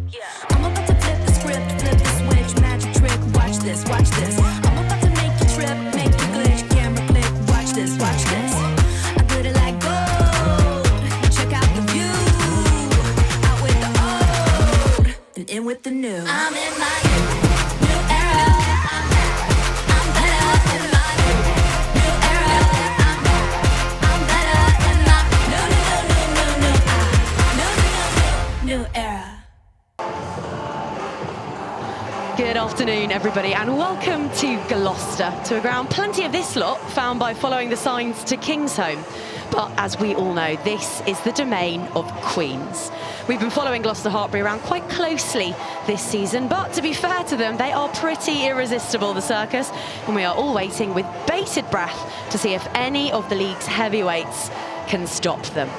I'm about to flip the script, flip the switch, magic trick, watch this, watch this. I'm about to make you trip, make you glitch, camera click, watch this, watch this. I put it like gold, check out the view. Out with the old, and in with the new. I'm in my new era. I'm better in my new era. I'm better in my new era. Good afternoon, everybody, and welcome to Gloucester, to a ground plenty of this lot found by following the signs to Kingsholm. But as we all know, this is the domain of Queens. We've been following Gloucester Hartpury around quite closely this season, but to be fair to them, they are pretty irresistible, the circus, and we are all waiting with bated breath to see if any of the league's heavyweights can stop them.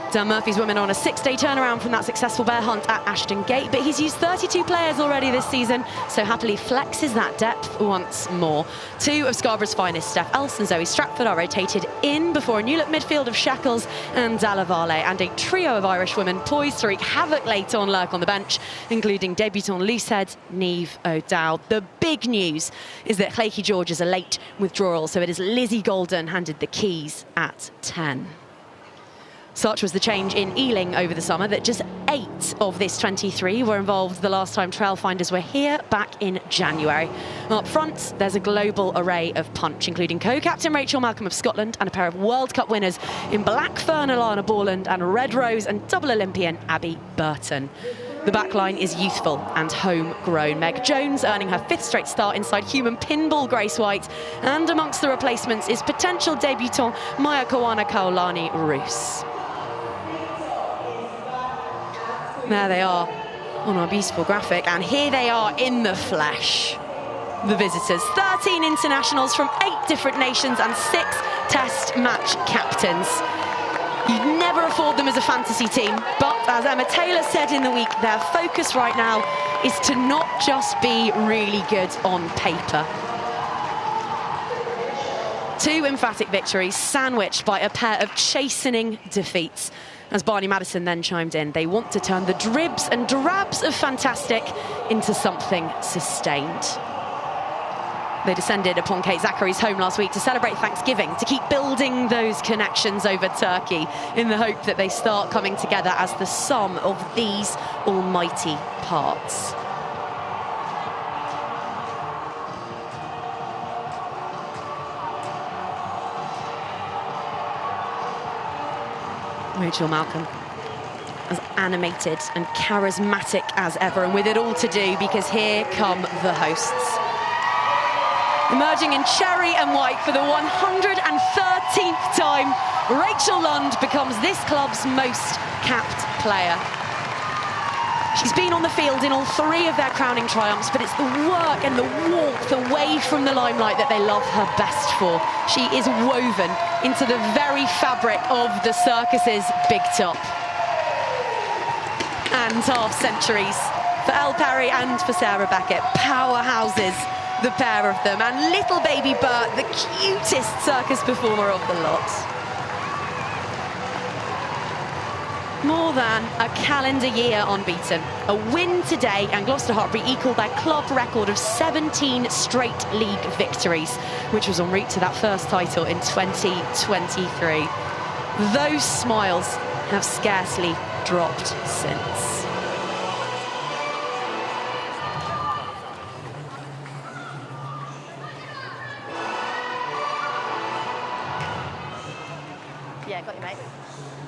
Dan Murphy's women are on a 6-day turnaround from that successful bear hunt at Ashton Gate, but he's used 32 players already this season, so happily flexes that depth once more. Two of Scarborough's finest, Steph Else and Zoe Stratford, are rotated in before a new-look midfield of Shackles and Dalavale, and a trio of Irish women poised to wreak havoc late on lurk on the bench, including debutant loosehead Niamh O'Dowd. The big news is that Claykie George is a late withdrawal, so it is Lizzie Golden handed the keys at 10. Such was the change in Ealing over the summer that just 8 of this 23 were involved the last time Trailfinders were here back in January. Up front, there's a global array of punch, including co-captain Rachel Malcolm of Scotland and a pair of World Cup winners in Black Fern Alana Borland and Red Rose and double Olympian Abby Burton. The backline is youthful and homegrown. Meg Jones earning her 5th straight start inside human pinball Grace White, and amongst the replacements is potential debutant Maya Kawana Kaolani Roos. There they are on our beautiful graphic, and here they are in the flesh. The visitors, 13 internationals from 8 different nations and 6 test match captains. You'd never afford them as a fantasy team, but as Emma Taylor said in the week, their focus right now is to not just be really good on paper. 2 emphatic victories sandwiched by a pair of chastening defeats. As Barney Madison then chimed in, they want to turn the dribs and drabs of fantastic into something sustained. They descended upon Kate Zachary's home last week to celebrate Thanksgiving, to keep building those connections over turkey in the hope that they start coming together as the sum of these almighty parts. Rachel Malcolm, as animated and charismatic as ever, and with it all to do because here come the hosts. Emerging in cherry and white for the 113th time, Rachel Lund becomes this club's most capped player. She's been on the field in all 3 of their crowning triumphs, but it's the work and the warmth away from the limelight that they love her best for. She is woven into the very fabric of the circus's big top. And half-centuries for Elle Perry and for Sarah Beckett. Powerhouses, the pair of them. And little baby Bert, the cutest circus performer of the lot. More than a calendar year unbeaten. A win today, and Gloucester Hartpury equalled their club record of 17 straight league victories, which was en route to that first title in 2023. Those smiles have scarcely dropped since. Yeah, got you, mate.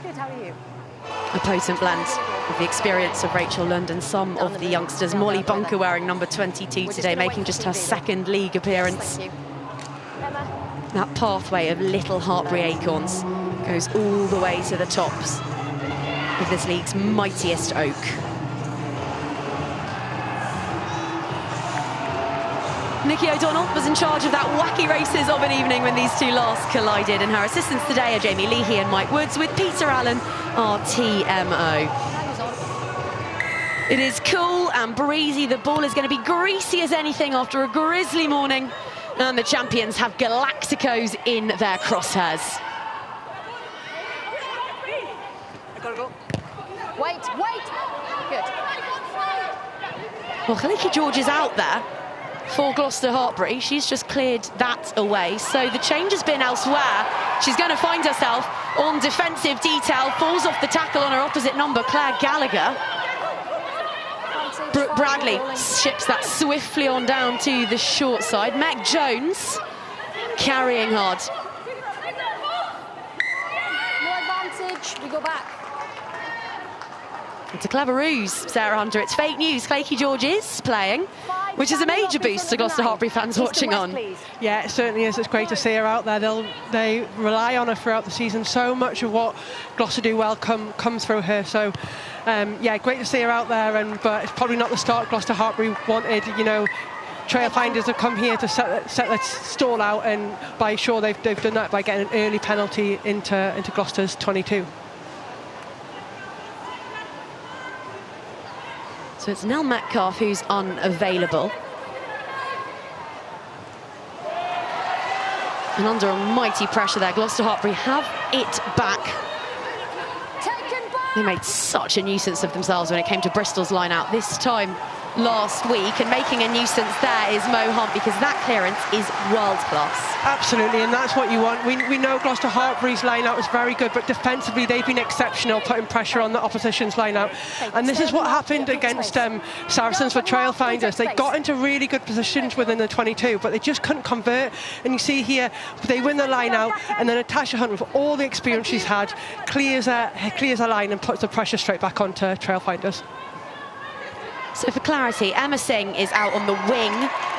Good, how are you? A potent blend of the experience of Rachel Lund and some of the youngsters. Molly Bunker wearing number 22 today, making just her 2nd league appearance. That pathway of little Hartpury acorns goes all the way to the tops of this league's mightiest oak. Nikki O'Donnell was in charge of that wacky races of an evening when these 2 last collided, and her assistants today are Jamie Leahy and Mike Woods, with Peter Allen, our TMO. It is cool and breezy. The ball is going to be greasy as anything after a grisly morning, and the champions have Galacticos in their crosshairs. I gotta go. Wait, wait! Good. Well, Khaliki George is out there for Gloucester Hartpury. She's just cleared that away. So the change has been elsewhere. She's going to find herself on defensive detail, falls off the tackle on her opposite number, Claire Gallagher. Bradley ships that swiftly on down to the short side. Meg Jones carrying hard. No advantage, we go back. It's a clever ruse, Sarah Hunter. It's fake news. Khaliki George is playing, which is a major boost to Gloucester Hartpury fans watching on. Yeah, it certainly is. It's great to see her out there. They rely on her throughout the season. So much of what Gloucester do well comes through her. So, yeah, great to see her out there. But it's probably not the start Gloucester Hartpury wanted. You know, Trailfinders have come here to set their stall out, and by sure they've done that by getting an early penalty into Gloucester's 22. So it's Nell Metcalf who's unavailable. And under almighty pressure there, Gloucester Hartpury have it back. They made such a nuisance of themselves when it came to Bristol's line out this time last week, and making a nuisance there is Mo Hunt, because that clearance is world class. Absolutely, and that's what you want. We know Gloucester Hartpury's line out was very good, but defensively they've been exceptional, putting pressure on the opposition's line out. And this is what happened against Saracens for Trailfinders. They got into really good positions within the 22, but they just couldn't convert. And you see here, they win the line out, and then Natasha Hunt, with all the experience she's had, clears her line and puts the pressure straight back onto Trailfinders. So for clarity, Emma Singh is out on the wing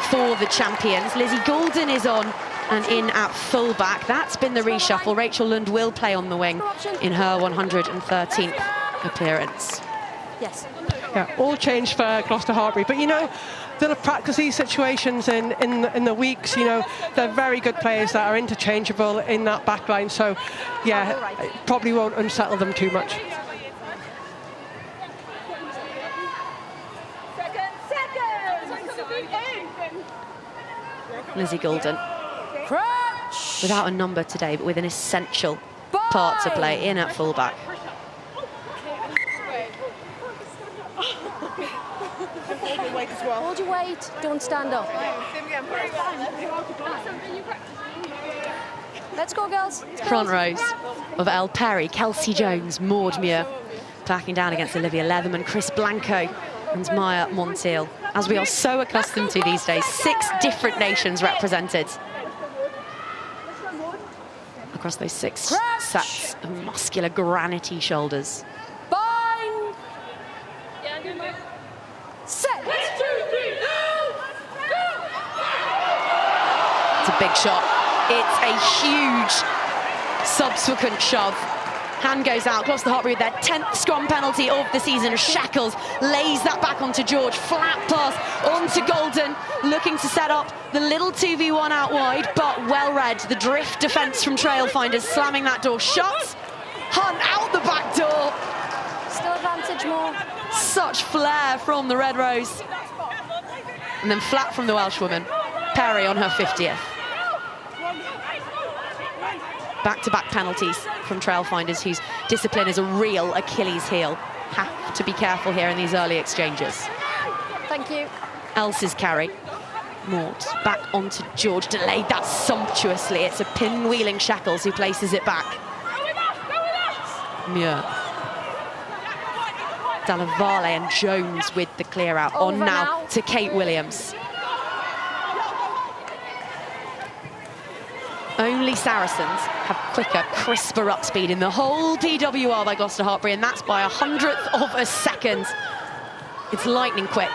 for the champions. Lizzie Golden is on and in at fullback. That's been the reshuffle. Rachel Lund will play on the wing in her 113th appearance. Yes. Yeah, all changed for Gloucester Hartpury. But, you know, they'll practice these situations in the weeks. You know, they're very good players that are interchangeable in that back line. So, yeah, it probably won't unsettle them too much. Lizzie Golden, without a number today, but with an essential part to play in at fullback. Hold your weight, don't stand up. Let's go, girls. Front rows of Elle Perry, Kelsey Jones, Maud Muir, backing down against Olivia Leatherman, Chris Blanco and Maya Montiel. As we are so accustomed to these days, 6 different nations represented across those 6 sets of muscular, granity shoulders. Bind. Set. It's a big shot. It's a huge subsequent shove. Hand goes out. Gloucester Hartpury with their 10th scrum penalty of the season. Shackles lays that back onto George. Flat pass onto Golden, looking to set up the little 2v1 out wide, but well read. The drift defence from Trailfinders, slamming that door shut. Hunt out the back door. Still advantage more. Such flair from the Red Rose. And then flat from the Welshwoman. Perry on her 50th. Back-to-back penalties from Trailfinders, whose discipline is a real Achilles heel. Have to be careful here in these early exchanges. Thank you. Else's carry. Maud back onto George, delayed that sumptuously. It's a pinwheeling Shackles who places it back. Muir. Dallavale and Jones with the clear out. On now to Kate Williams. Only Saracens have quicker, crisper up speed in the whole PWR by Gloucester Hartpury, and that's by 100th of a second. It's lightning quick.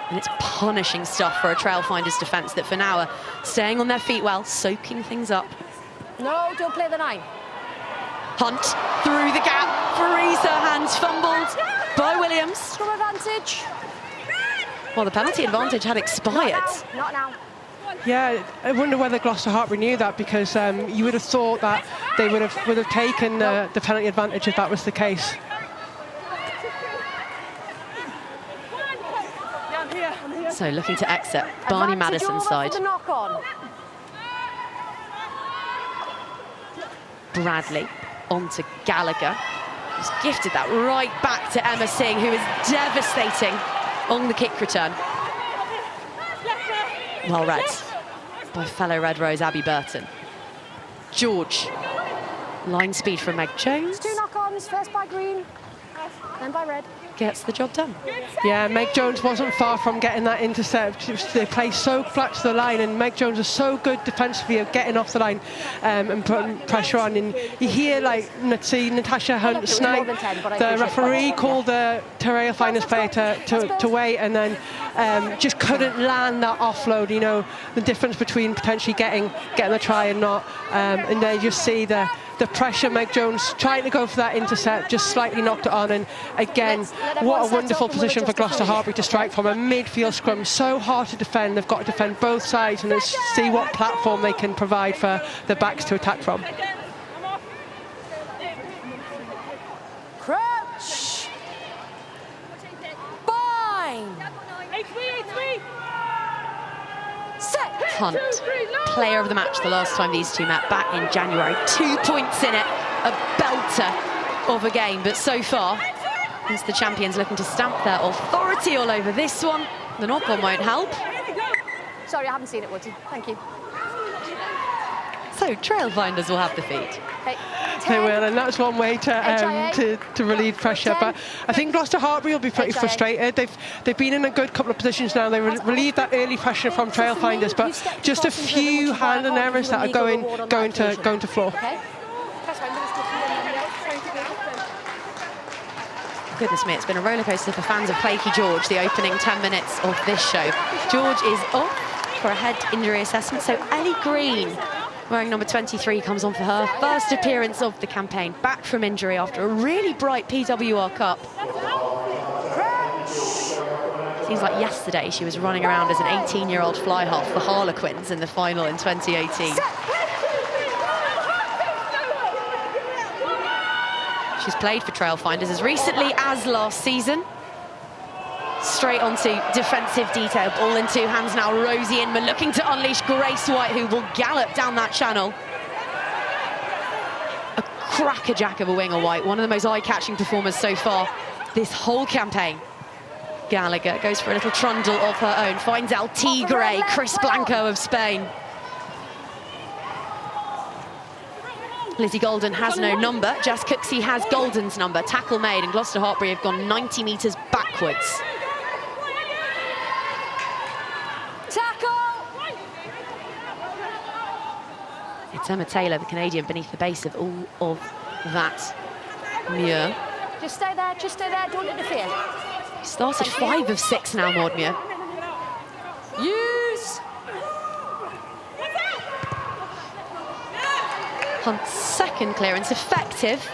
And it's punishing stuff for a Trailfinders defence that for now are staying on their feet well, soaking things up. No, don't play the 9. Hunt through the gap, frees her hands, fumbled by Williams. Scrum advantage. Well, the penalty advantage had expired. Not now. Yeah, I wonder whether Gloucester Hartpury knew that, because you would have thought that they would have taken the penalty advantage if that was the case. So looking to exit Barney Madison's side. The knock on. Bradley onto Gallagher, who's gifted that right back to Emma Singh, who is devastating on the kick return. Well read by fellow Red Rose Abby Burton. George, line speed from Meg Jones. 2 knock-ons, first by Green, then by Red. Gets the job done. Yeah, Meg Jones wasn't far from getting that intercept. They play so flat to the line, and Meg Jones is so good defensively of getting off the line and putting pressure on. And you hear, like, Natasha Hunt snipe. The referee called the Trailfinders player to wait, and then just couldn't land that offload. You know, the difference between potentially getting the try and not. And there you just see the pressure. Meg Jones trying to go for that intercept, just slightly knocked it on. And again, what a wonderful position for Gloucester Hartpury to strike from. A midfield scrum, so hard to defend. They've got to defend both sides, and let's see what platform they can provide for the backs to attack from. Crouch. Bind. Set. Hunt, player of the match the last time these two met back in January. 2 points in it, a belter of a game, but so far, it's the champions looking to stamp their authority all over this one. The knock-on won't help. Sorry, I haven't seen it, Woodsy. Thank you. So Trailfinders will have the feed. Hey, They will, and that's one way to relieve pressure. But I think Gloucester Hartpury will be pretty frustrated. They've been in a good couple of positions now. They relieved that early pressure from Trailfinders, but just a few handling errors that are going to floor. Goodness me, it's been a rollercoaster for fans of Flaky George, the opening 10 minutes of this show. George is off for a head injury assessment, so Ellie Green, wearing number 23, comes on for her first appearance of the campaign, back from injury after a really bright PWR Cup. Seems like yesterday she was running around as an 18-year-old fly half for Harlequins in the final in 2018. She's played for Trailfinders as recently as last season. Straight onto defensive detail, ball in 2 hands now. Rosie Inman looking to unleash Grace White, who will gallop down that channel. A crackerjack of a winger, White, one of the most eye-catching performers so far this whole campaign. Gallagher goes for a little trundle of her own, finds El Tigre, Chris Blanco of Spain. Lizzie Golden has no number. Jess Cooksey has Golden's number. Tackle made, and Gloucester Hartpury have gone 90 metres backwards. Tackle! It's Emma Taylor, the Canadian, beneath the base of all of that Muir. Just stay there, don't interfere. Started 5 of 6 now, Maud Muir. Use! Hunt's second clearance, effective,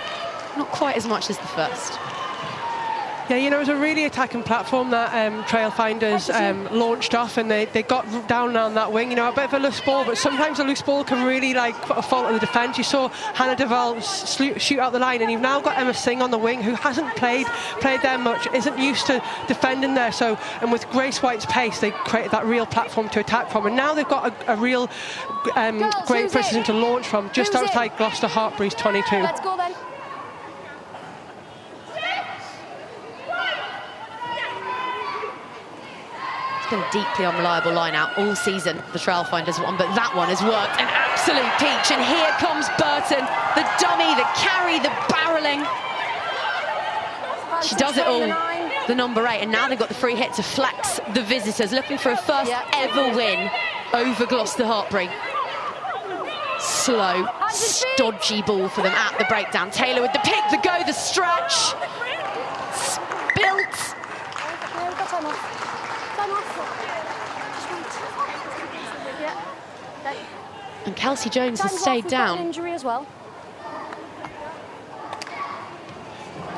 not quite as much as the first. Yeah, you know, it was a really attacking platform that Trailfinders launched off, and they got down on that wing. You know, a bit of a loose ball, but sometimes a loose ball can really, like, put a fault in the defence. You saw Hannah Duval shoot out the line, and you've now got Emma Singh on the wing, who hasn't played there much, isn't used to defending there. So, and with Grace White's pace, they created that real platform to attack from, and now they've got a real great position to launch from, just outside Gloucester Hartpury's 22. Let's go then. It's been a deeply unreliable line out all season, the Trailfinders one, but that one has worked an absolute peach. And here comes Burton, the dummy, the carry, the barrelling. She does it all, the number 8, and now they've got the free hit to flex the visitors, looking for a first ever win over Gloucester Hartpury. Slow, stodgy ball for them at the breakdown. Taylor with the pick, the go, the stretch. Spilt. And Kelsey Jones has stayed down. Injury as well.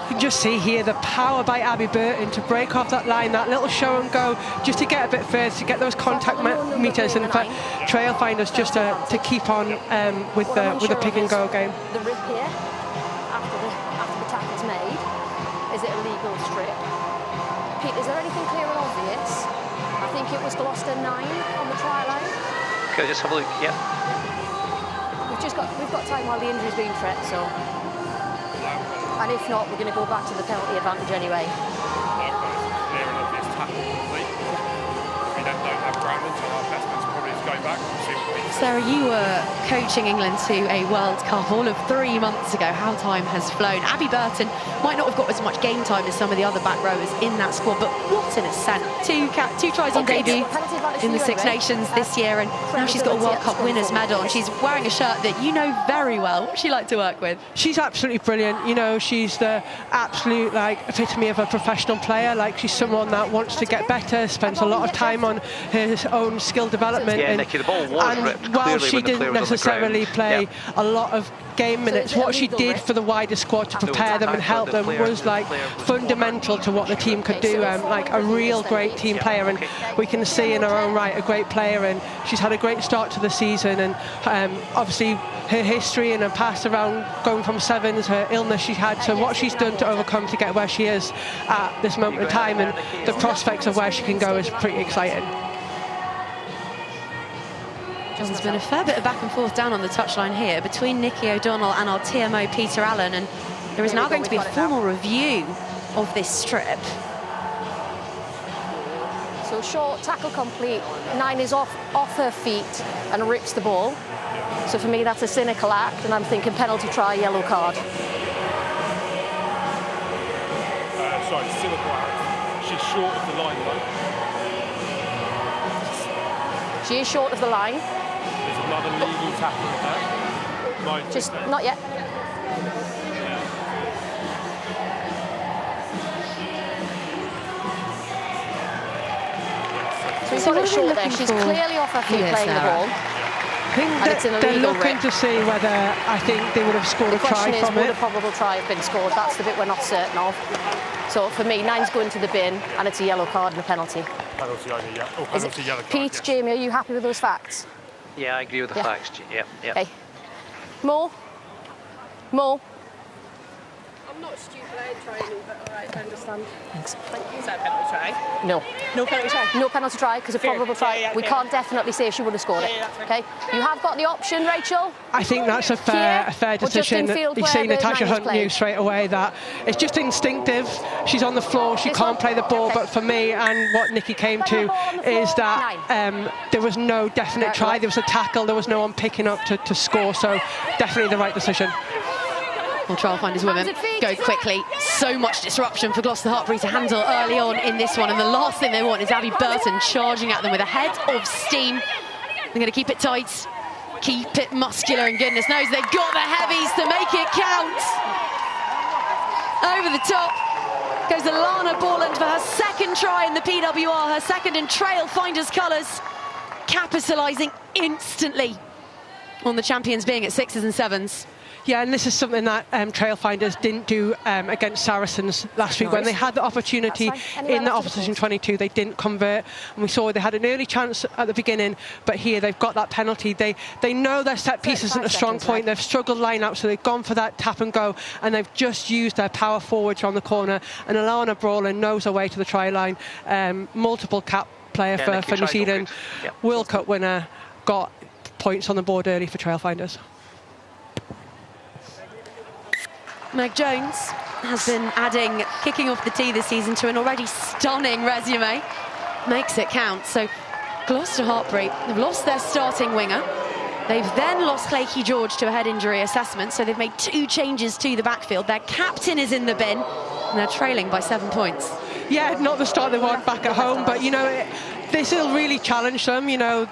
You can just see here the power by Abby Burton to break off that line, that little show and go, just to get a bit further, to get those contact meters, and for Trailfinders just to keep on with the pick and go game. The rip here, after the tackle's made, is it a legal strip? Pete, is there anything clear and obvious? I think it was Gloucester 9 on the try line. Okay, just have a look. Yeah. We've got time while the injury's being threat, so. And if not, we're going to go back to the penalty advantage anyway. Clear and obvious tackle. Sarah, you were coaching England to a World Cup all of 3 months ago. How time has flown. Abby Burton might not have got as much game time as some of the other back rowers in that squad, but what an ascent. Two tries on debut in the Six Nations this year, and now she's got a World Cup winners medal, and she's wearing a shirt that you know very well. What's she like to work with? She's absolutely brilliant. You know, she's the absolute epitome of a professional player. She's someone that wants to get better, spends a lot of time on her own skill development. Yeah, Nikki, the ball was ripped while clearly she when the player didn't was on the necessarily ground. play a lot of game minutes, what she did for the wider squad to prepare them and help them was fundamental to what the team could do. A real great team player, and we can see in her own right a great player, and she's had a great start to the season. And obviously her history and her past around going from sevens, her illness she had, to what she's done to overcome to get where she is at this moment in time, and the prospects of where she can go is pretty exciting. There's been a fair bit of back and forth down on the touchline here between Nikki O'Donnell and our TMO Peter Allen, and there is now going to be a formal review of this strip. So short, tackle complete, 9 is off her feet and rips the ball. So for me that's a cynical act, and I'm thinking penalty try, yellow card. Sorry, cynical act. She's short of the line though. She is short of the line. There's another legal tackle there. Just not yet. So he's got it short there. She's clearly off her feet playing the ball. I think they're looking to see whether I think they would have scored a try from it. The question is, would a probable try have been scored? That's the bit we're not certain of. So for me, 9's going to the bin, and it's a yellow card and a penalty. Penalty only, yeah. Oh, penalty, yellow card. Pete, yes. Jamie, are you happy with those facts? Yeah, I agree with the facts. Yeah. Okay. Mo? Mo? I'm not stupid, I ain't training, but all right, I understand. Thanks. Is that a penalty try? No. No penalty try? No penalty try, because a probable try. We can't definitely say she would have scored it. Okay? You have got the option, Rachel? I think that's a fair decision. You see Natasha Hunt knew straight away that it's just instinctive. She's on the floor, she can't play the ball, but for me, and what Nikki came to, is that there was no definite try. There was a tackle, there was no one picking up to score, so definitely the right decision. Well, Trailfinders women go quickly. So much disruption for Gloucester Hartpury to handle early on in this one, and the last thing they want is Abby Burton charging at them with a head of steam. They're going to keep it tight, keep it muscular, and goodness knows they've got the heavies to make it count. Over the top goes Alana Borland for her second try in the PWR, her second in Trailfinders colours, capitalising instantly on the champions being at 6s and 7s. Yeah, and this is something that Trailfinders didn't do against Saracens last week. When they had the opportunity in the opposition 22, they didn't convert. And we saw they had an early chance at the beginning, but here they've got that penalty. They know their set piece isn't a strong point. They've struggled line out, so they've gone for that tap and go, and they've just used their power forwards on the corner. And Alana Brawlin knows her way to the try line. Multiple cap player for New Zealand. World Cup winner, got points on the board early for Trailfinders. Meg Jones has been adding kicking off the tee this season to an already stunning resume. Makes it count. So Gloucester Hartpury have lost their starting winger. They've then lost Claky George to a head injury assessment, so they've made 2 changes to the backfield. Their captain is in the bin, and they're trailing by 7 points. Yeah, not the start they want back at home, but, you know, this will really challenge them, you know,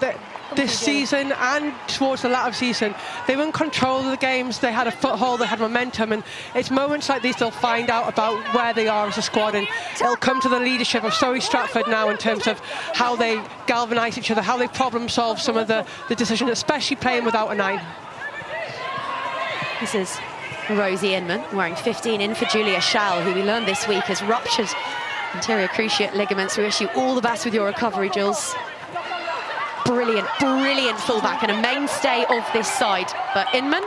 this season and towards the latter season. They were in control of the games, they had a foothold, they had momentum, and it's moments like these they'll find out about where they are as a squad, and it'll come to the leadership of Surrey Stratford now in terms of how they galvanise each other, how they problem solve some of the decisions, especially playing without a 9. This is Rosie Inman wearing 15 in for Julia Schall, who we learned this week has ruptured anterior cruciate ligaments. We wish you all the best with your recovery, Jules. Brilliant, brilliant fullback and a mainstay of this side. But Inman,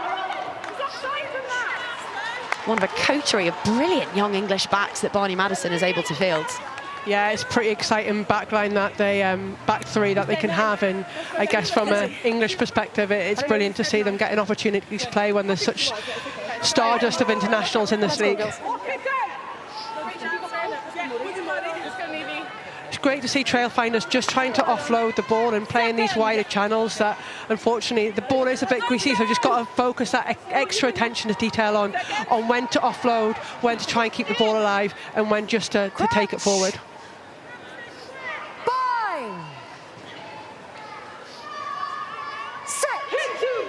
one of a coterie of brilliant young English backs that Barney Madison is able to field. Yeah, it's pretty exciting backline that they back three that they can have, and I guess from an English perspective, it's brilliant to see them getting opportunities to play when there's such stardust of internationals in this league. it's great to see Trailfinders just trying to offload the ball and playing these wider channels that, unfortunately, the ball is a bit greasy, so just got to focus that extra attention to detail on when to offload, when to try and keep the ball alive, and when just to take it forward.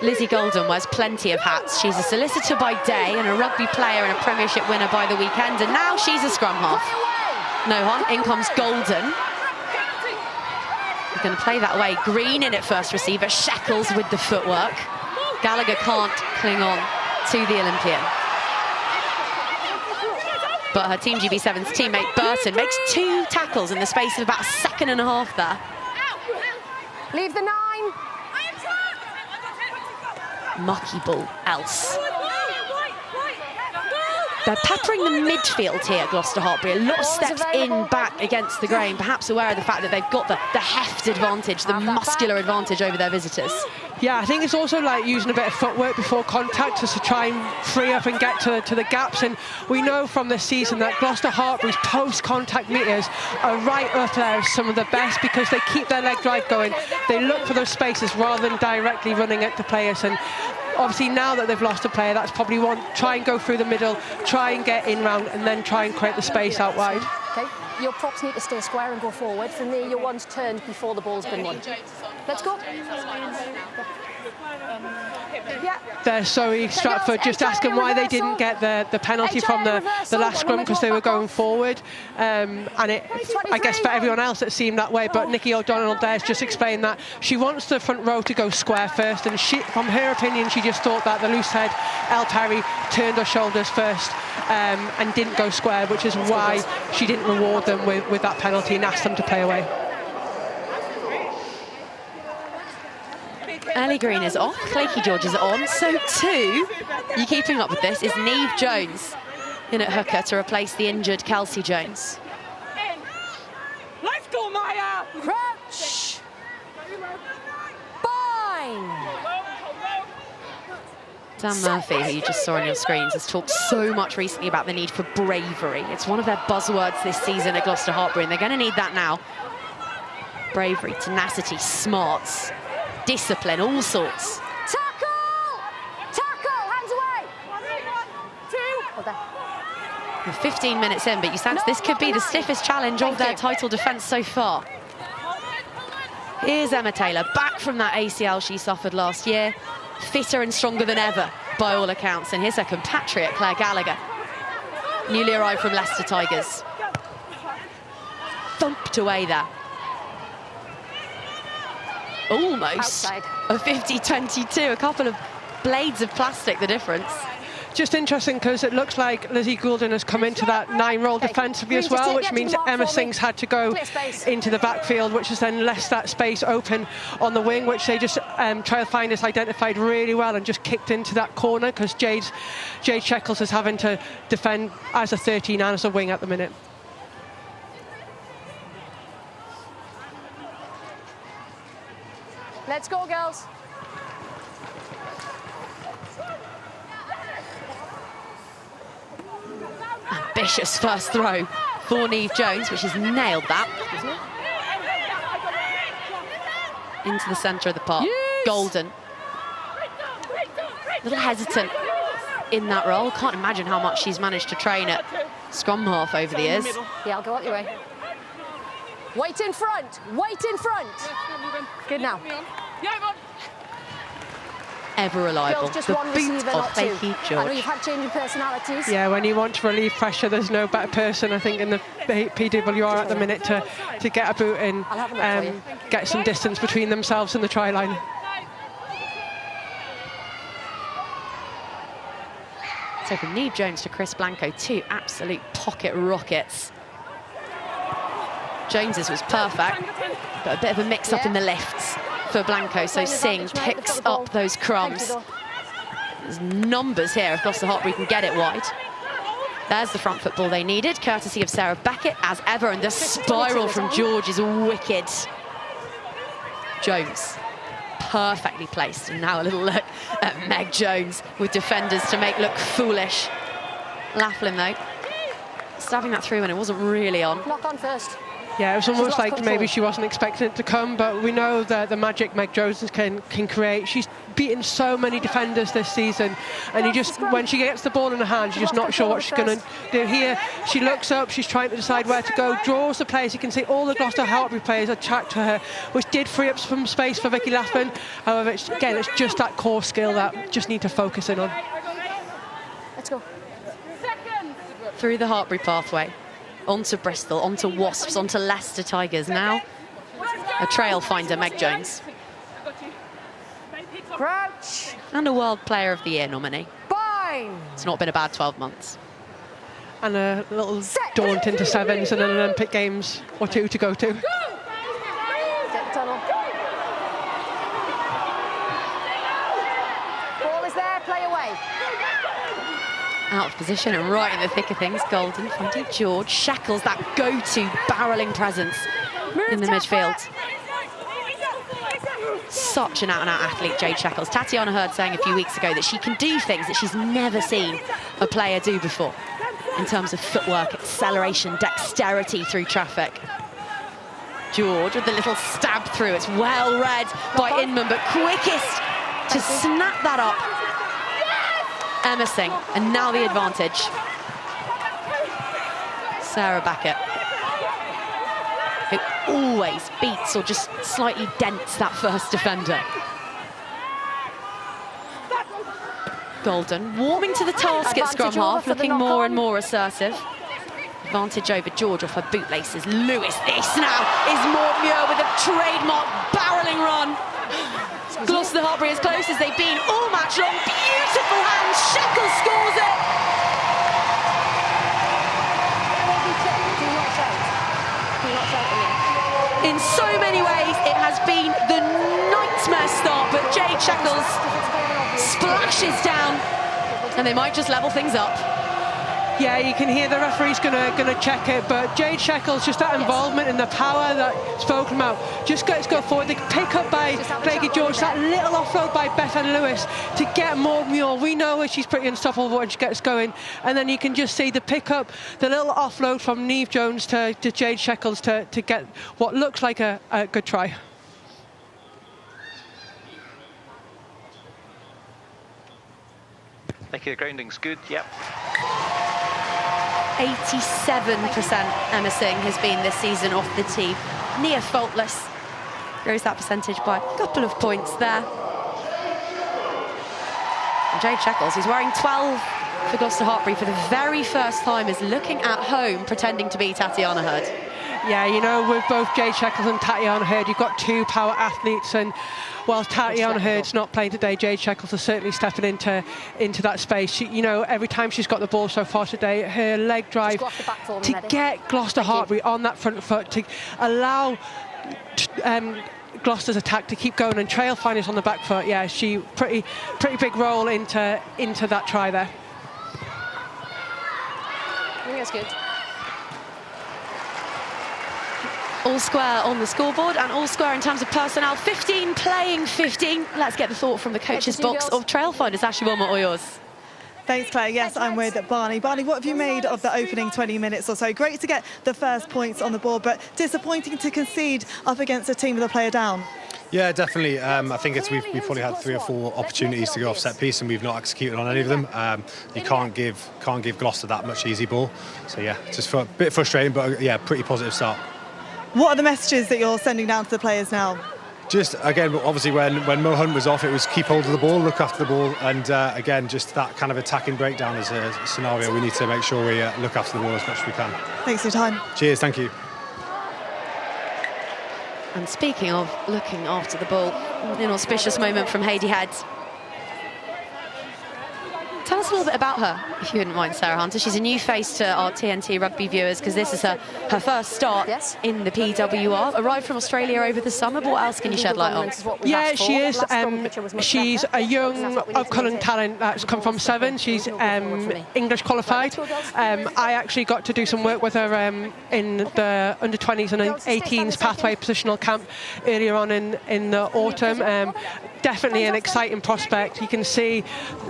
Lizzie Golden wears plenty of hats. She's a solicitor by day and a rugby player and a Premiership winner by the weekend, and now she's a scrum half. No harm, in comes Golden. He's going to play that away. Green in at first receiver, Sheckles with the footwork. Gallagher can't cling on to the Olympian. But her Team GB7's teammate Burton makes 2 tackles in the space of about a second and a half there. Leave the 9. Mucky ball else. They're peppering the midfield here, Gloucester Hartpury. A lot of steps in, back against the grain, perhaps aware of the fact that they've got the heft advantage, the muscular advantage over their visitors. Yeah, I think it's also like using a bit of footwork before contact just to try and free up and get to the gaps. And we know from this season that Gloucester Hartpury's post-contact meters are right up there as some of the best because they keep their leg drive going. They look for those spaces rather than directly running at the players. And obviously now that they've lost a player, that's probably one. Try and go through the middle, try and get in round, and then try and create the space out wide. Okay, your props need to stay square and go forward. From there, your one's turned before the ball's been won. Let's go. Yeah. There's Zoe Stratford just asking why they didn't get the penalty from the last scrum because they were going forward. And I guess for everyone else it seemed that way, but Nikki O'Donnell there's just explained that she wants the front row to go square first, and from her opinion, she just thought that the loose head, El Perry, turned her shoulders first and didn't go square, which is why she didn't reward them with that penalty and asked them to play away. Ellie Green is off, Claky George is on, so too, you keeping up with this, is Neve Jones in at hooker to replace the injured Kelsey Jones. Let's go, Maya! Crouch! Bind! Dan Murphy, who you just saw on your screens, has talked so much recently about the need for bravery. It's one of their buzzwords this season at Gloucester Hartpury, and they're going to need that now. Bravery, tenacity, smarts, discipline, all sorts. Tackle! Tackle! Hands away! 1, 2. Oh, there. We're 15 minutes in, but you sense this could be the stiffest challenge of their title defence so far. Here's Emma Taylor, back from that ACL she suffered last year, fitter and stronger than ever, by all accounts. And here's her compatriot, Claire Gallagher, newly arrived from Leicester Tigers. Thumped away there. Almost Outside. a 50-22, a couple of blades of plastic, the difference. Just interesting because it looks like Lizzie Goulden has come into that 9 role defensively as well, which means Emma Singh's had to go into the backfield, which has then left that space open on the wing, which they just Trailfinders identified really well and just kicked into that corner because Jade Sheckles is having to defend as a 13 and as a wing at the minute. Let's go, girls. Ambitious first throw for Neve Jones, which has nailed that. Into the centre of the park. Yes. Golden. A little hesitant in that role. Can't imagine how much she's managed to train at scrum half over the years. Yeah, I'll go out your way. Wait in front. Wait in front. Good now. Ever reliable. Girls, just the one boot receiver, of not two. Claky I know George. you've had changing personalities. Yeah, when you want to relieve pressure, there's no better person, I think, in the PWR at the minute to get a boot in, get some distance between themselves and the try line. So from Neve Jones to Chris Blanco, 2 absolute pocket rockets. Jones's was perfect, but a bit of a mix-up in the lifts for Blanco, so Singh picks up those crumbs. There's numbers here if Gloucester Hartpury can get it wide. There's the front football they needed, courtesy of Sarah Beckett, as ever, and the spiral from George is wicked. Jones, perfectly placed, and now a little look at Meg Jones with defenders to make look foolish. Laughlin, though, stabbing that through and it wasn't really on. Knock on first. Yeah, it was almost lost like control. maybe she wasn't expecting it to come, but we know that the magic Meg Jones can create. She's beaten so many defenders this season, and you just, when she gets the ball in her hand, you're just not sure what she's going to do. Here, she looks up, she's trying to decide where to go, draws the players. You can see all the Gloucester Hartpury players attacked to her, which did free up some space for Vicky Latham. However, it's just that core skill that you just need to focus in on. Let's go. Through the Hartpury pathway, onto Bristol, onto Wasps, onto Leicester Tigers. Now, a Trailfinder, Meg Jones. Crouch. And a World Player of the Year nominee. Bind. It's not been a bad 12 months. And a little daunt into sevens and an Olympic Games or two to go to. Get the tunnel. Ball is there, play away. Out of position and right in the thick of things. Golden finding George. Shackles, that go-to barrelling presence in the midfield. Such an out-and-out athlete, Jade Shackles. Tatiana Hurd saying a few weeks ago that she can do things that she's never seen a player do before in terms of footwork, acceleration, dexterity through traffic. George with the little stab through. It's well read by Inman, but quickest to snap that up. Emma Singh, and now the advantage. Sarah Beckett, who always beats or just slightly dents that first defender. Golden warming to the task at scrum half, looking more and more assertive. Advantage over George off her bootlaces. Lewis, this now is Mortmuir with a trademark barrelling run. Gloucester Hartpury as close as they've been all match long. Beautiful hands, Shackles scores it. In so many ways, it has been the nightmare start, but Jade Shackles splashes down, and they might just level things up. Yeah, you can hear the referee's gonna check it, but Jade Shackles, just that involvement and the power that spoken about, just gets go forward. The pick up by Craigie George, that little offload by Bethan Lewis to get more Muir. We know she's pretty unstoppable when she gets going, and then you can just see the pick up, the little offload from Neve Jones to Jade Shackles to get what looks like a good try. Thank you, the grounding's good, yep. 87% Emma Singh has been this season off the tee. Near faultless. Grows that percentage by a couple of points there. And Jade Shackles, who's wearing 12 for Gloucester Hartpury for the very first time, is looking at home pretending to be Tatiana Hurd. Yeah, you know, with both Jade Shackles and Tatiana Hurd, you've got two power athletes, and whilst Tatiana Hurd's not playing today, Jade Shackles is certainly stepping into that space. She, you know, every time she's got the ball so far today, her leg drive to get Gloucester Hartpury on that front foot, to allow Gloucester's attack to keep going, and Trailfinders on the back foot. Yeah, she pretty big role into that try there. I think that's good. All square on the scoreboard and all square in terms of personnel. 15 playing 15. Let's get the thought from the coach's box of Trailfinders. Ashley Wilmot, all yours. Thanks, Claire. Yes, I'm with Barney. Barney, what have you made of the opening 20 minutes or so? Great to get the first points on the board, but disappointing to concede up against a team with a player down. Yeah, definitely. I think we've probably had 3 or 4 opportunities to go off set piece, and we've not executed on any of them. You can't give Gloucester that much easy ball. So yeah, just a bit frustrating, but yeah, pretty positive start. What are the messages that you're sending down to the players now? Just, again, obviously when Mo Hunt was off, it was keep hold of the ball, look after the ball, and again, just that kind of attacking breakdown is a scenario we need to make sure we look after the ball as much as we can. Thanks for your time. Cheers, thank you. And speaking of looking after the ball, an auspicious moment from Heidi Head. Tell us a little bit about her, if you wouldn't mind, Sarah Hunter. She's a new face to our TNT rugby viewers because this is her first start in the PWR. Arrived from Australia over the summer, but what else can you shed light on? Yeah, she is. She's a young upcoming talent that's come from Severn. She's English qualified. I actually got to do some work with her in the under-20s and 18s pathway positional camp earlier on in the autumn. Definitely an exciting prospect. You can see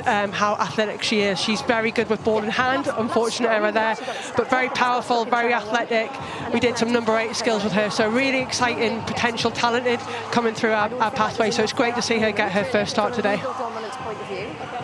how athletic athletic she is. She's very good with ball in hand. Unfortunate error there, but very powerful, very athletic. We did some number 8 skills with her, so really exciting, potential, talented coming through our pathway. So it's great to see her get her first start today.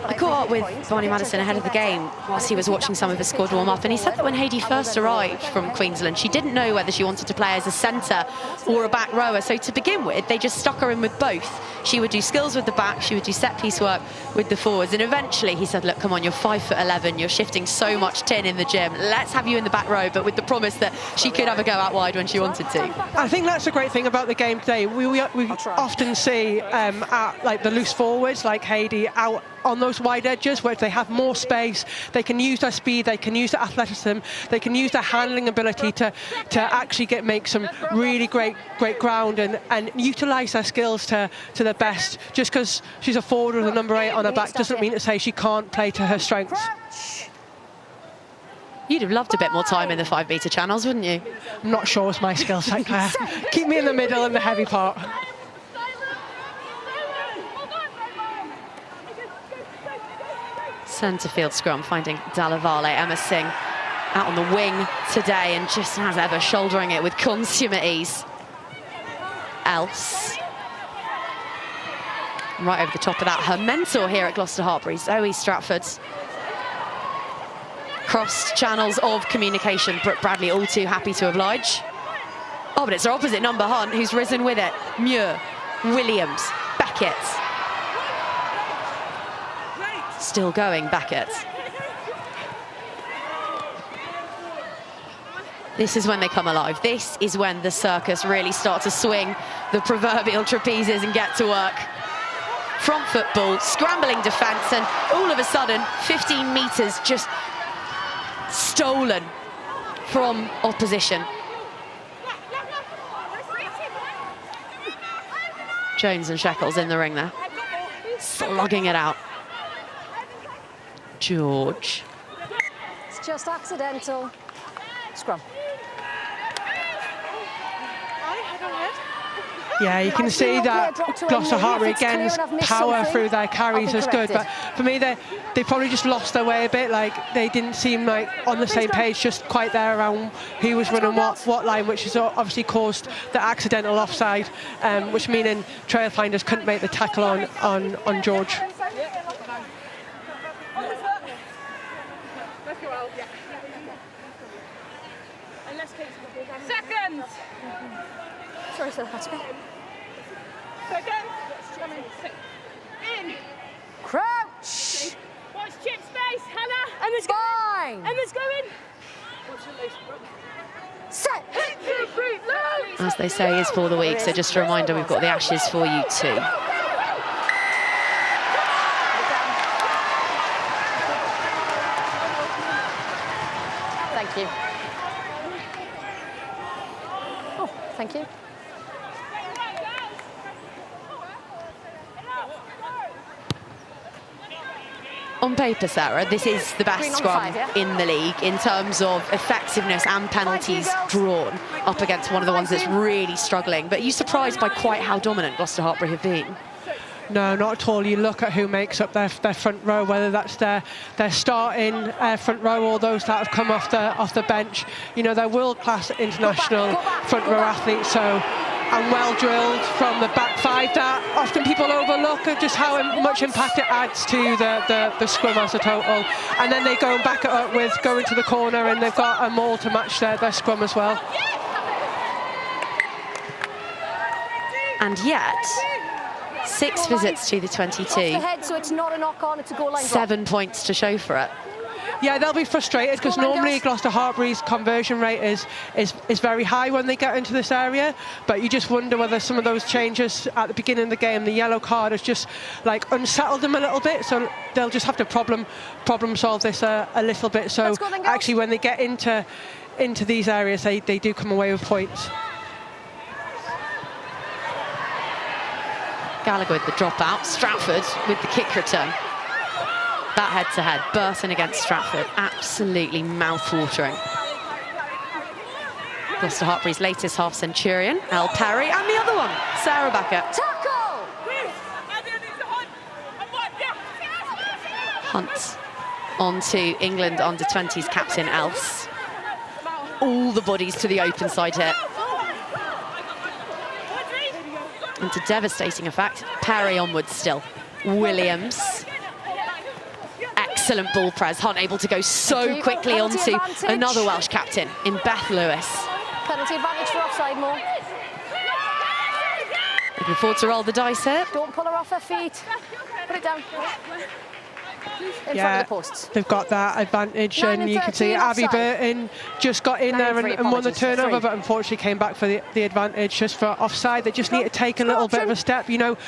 I caught up with Barney Madison ahead of the game whilst he was watching some of his squad warm up, and he said that when Haydee first arrived from Queensland, she didn't know whether she wanted to play as a centre or a back rower. So to begin with, they just stuck her in with both. She would do skills with the back, she would do set piece work with the forwards, and eventually he said, look, come on, you're 5'11", you're shifting so much tin in the gym, let's have you in the back row, but with the promise that she could have a go out wide when she wanted to. I think that's a great thing about the game today. We often see like the loose forwards like Haydee out on those wide edges where they have more space, they can use their speed, they can use their athleticism, they can use their handling ability to actually make some really great ground and utilise their skills to the best. Just because she's a forward with a number 8 on her back doesn't mean to say she can't play to her strengths. You'd have loved a bit more time in the 5-metre channels, wouldn't you? I'm not sure it's my skill set, Claire. Keep me in the middle and the heavy part. Centre field scrum finding Dalavale. Emma Singh out on the wing today and just as ever shouldering it with consummate ease. Else. Right over the top of that, her mentor here at Gloucester Hartpury, Zoe Stratford. Crossed channels of communication. Brooke Bradley all too happy to oblige. Oh, but it's her opposite number, Hunt, who's risen with it. Muir, Williams, Beckett. Still going, Beckett. This is when they come alive. This is when the circus really starts to swing the proverbial trapezes and get to work. Front football, scrambling defence, and all of a sudden, 15 metres just stolen from opposition. Jones and Shekels in the ring there, slugging it out. George. It's just accidental. Scrum. Yeah, you can see that Gloucester Hartpury again's power through their carries is good, but for me they probably just lost their way a bit. Like they didn't seem like on the same page, just quite there around who was running what line, which has obviously caused the accidental offside, which meaning Trailfinders couldn't make the tackle on George. Seconds. Sorry, sir, that's okay. Seconds. In. Crouch. Watch chip space, Hannah. Emma's going. Emma's going. Set. As they say, is for the week. So just a reminder, we've got the Ashes for you too. Thank you. Oh, thank you. On paper, Sarah, this is the best scrum in the league in terms of effectiveness and penalties drawn up against one of the ones that's really struggling. But are you surprised by quite how dominant Gloucester Hartpury have been? No, not at all. You look at who makes up their front row, whether that's their starting front row or those that have come off the bench. You know, they're world-class international front row athletes, so and well drilled from the back 5. That often people overlook at just how much impact it adds to the scrum as a total. And then they go and back it up with going to the corner, and they've got a maul to match their scrum as well. And yet, 6 visits to the 22, So it's not a knock-on, it's a goal line 7 points to show for it. Yeah, they'll be frustrated because normally Gloucester Hartpury's conversion rate is very high when they get into this area, but you just wonder whether some of those changes at the beginning of the game, the yellow card has just like unsettled them a little bit, so they'll just have to problem solve this a little bit. So actually when they get into these areas, they do come away with points. Gallagher with the dropout, Stratford with the kick return. That head-to-head, Burton against Stratford, absolutely mouth-watering. Gloucester Hartpury's latest half-centurion, Elle Perry, and the other one, Sarah Becker. Tackle! Hunt onto England under-20s captain Else. All the bodies to the open side here. And to devastating effect, Perry onwards still. Williams. Excellent ball press. Hunt able to go so quickly onto another Welsh captain in Beth Lewis. Penalty advantage for offside, more. Looking forward to roll the dice here. Don't pull her off her feet. Put it down. In front of the posts. They've got that advantage, 9 and you can see 13 Abby offside. Burton just got in there and won the turnover, 3. but unfortunately came back for the advantage just for offside. They just need to take a little bit of a step, you know,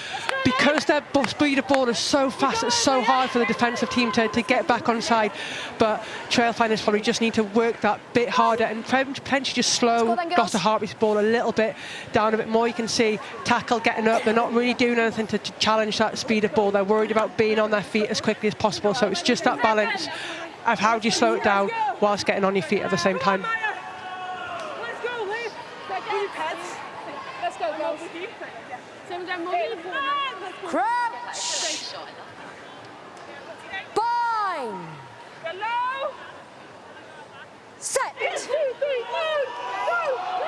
because their speed of ball is so fast, it's so hard for the defensive team to get back on side. But Trailfinders probably just need to work that bit harder and potentially just slow Gloucester Hartpury's ball a little bit down a bit more. You can see tackle getting up. They're not really doing anything to challenge that speed of ball. They're worried about being on their feet as quickly as possible. So it's just that balance of how do you slow it down whilst getting on your feet at the same time. Let's go, Liv. Let's go, girls. Crouch. Bind. Set.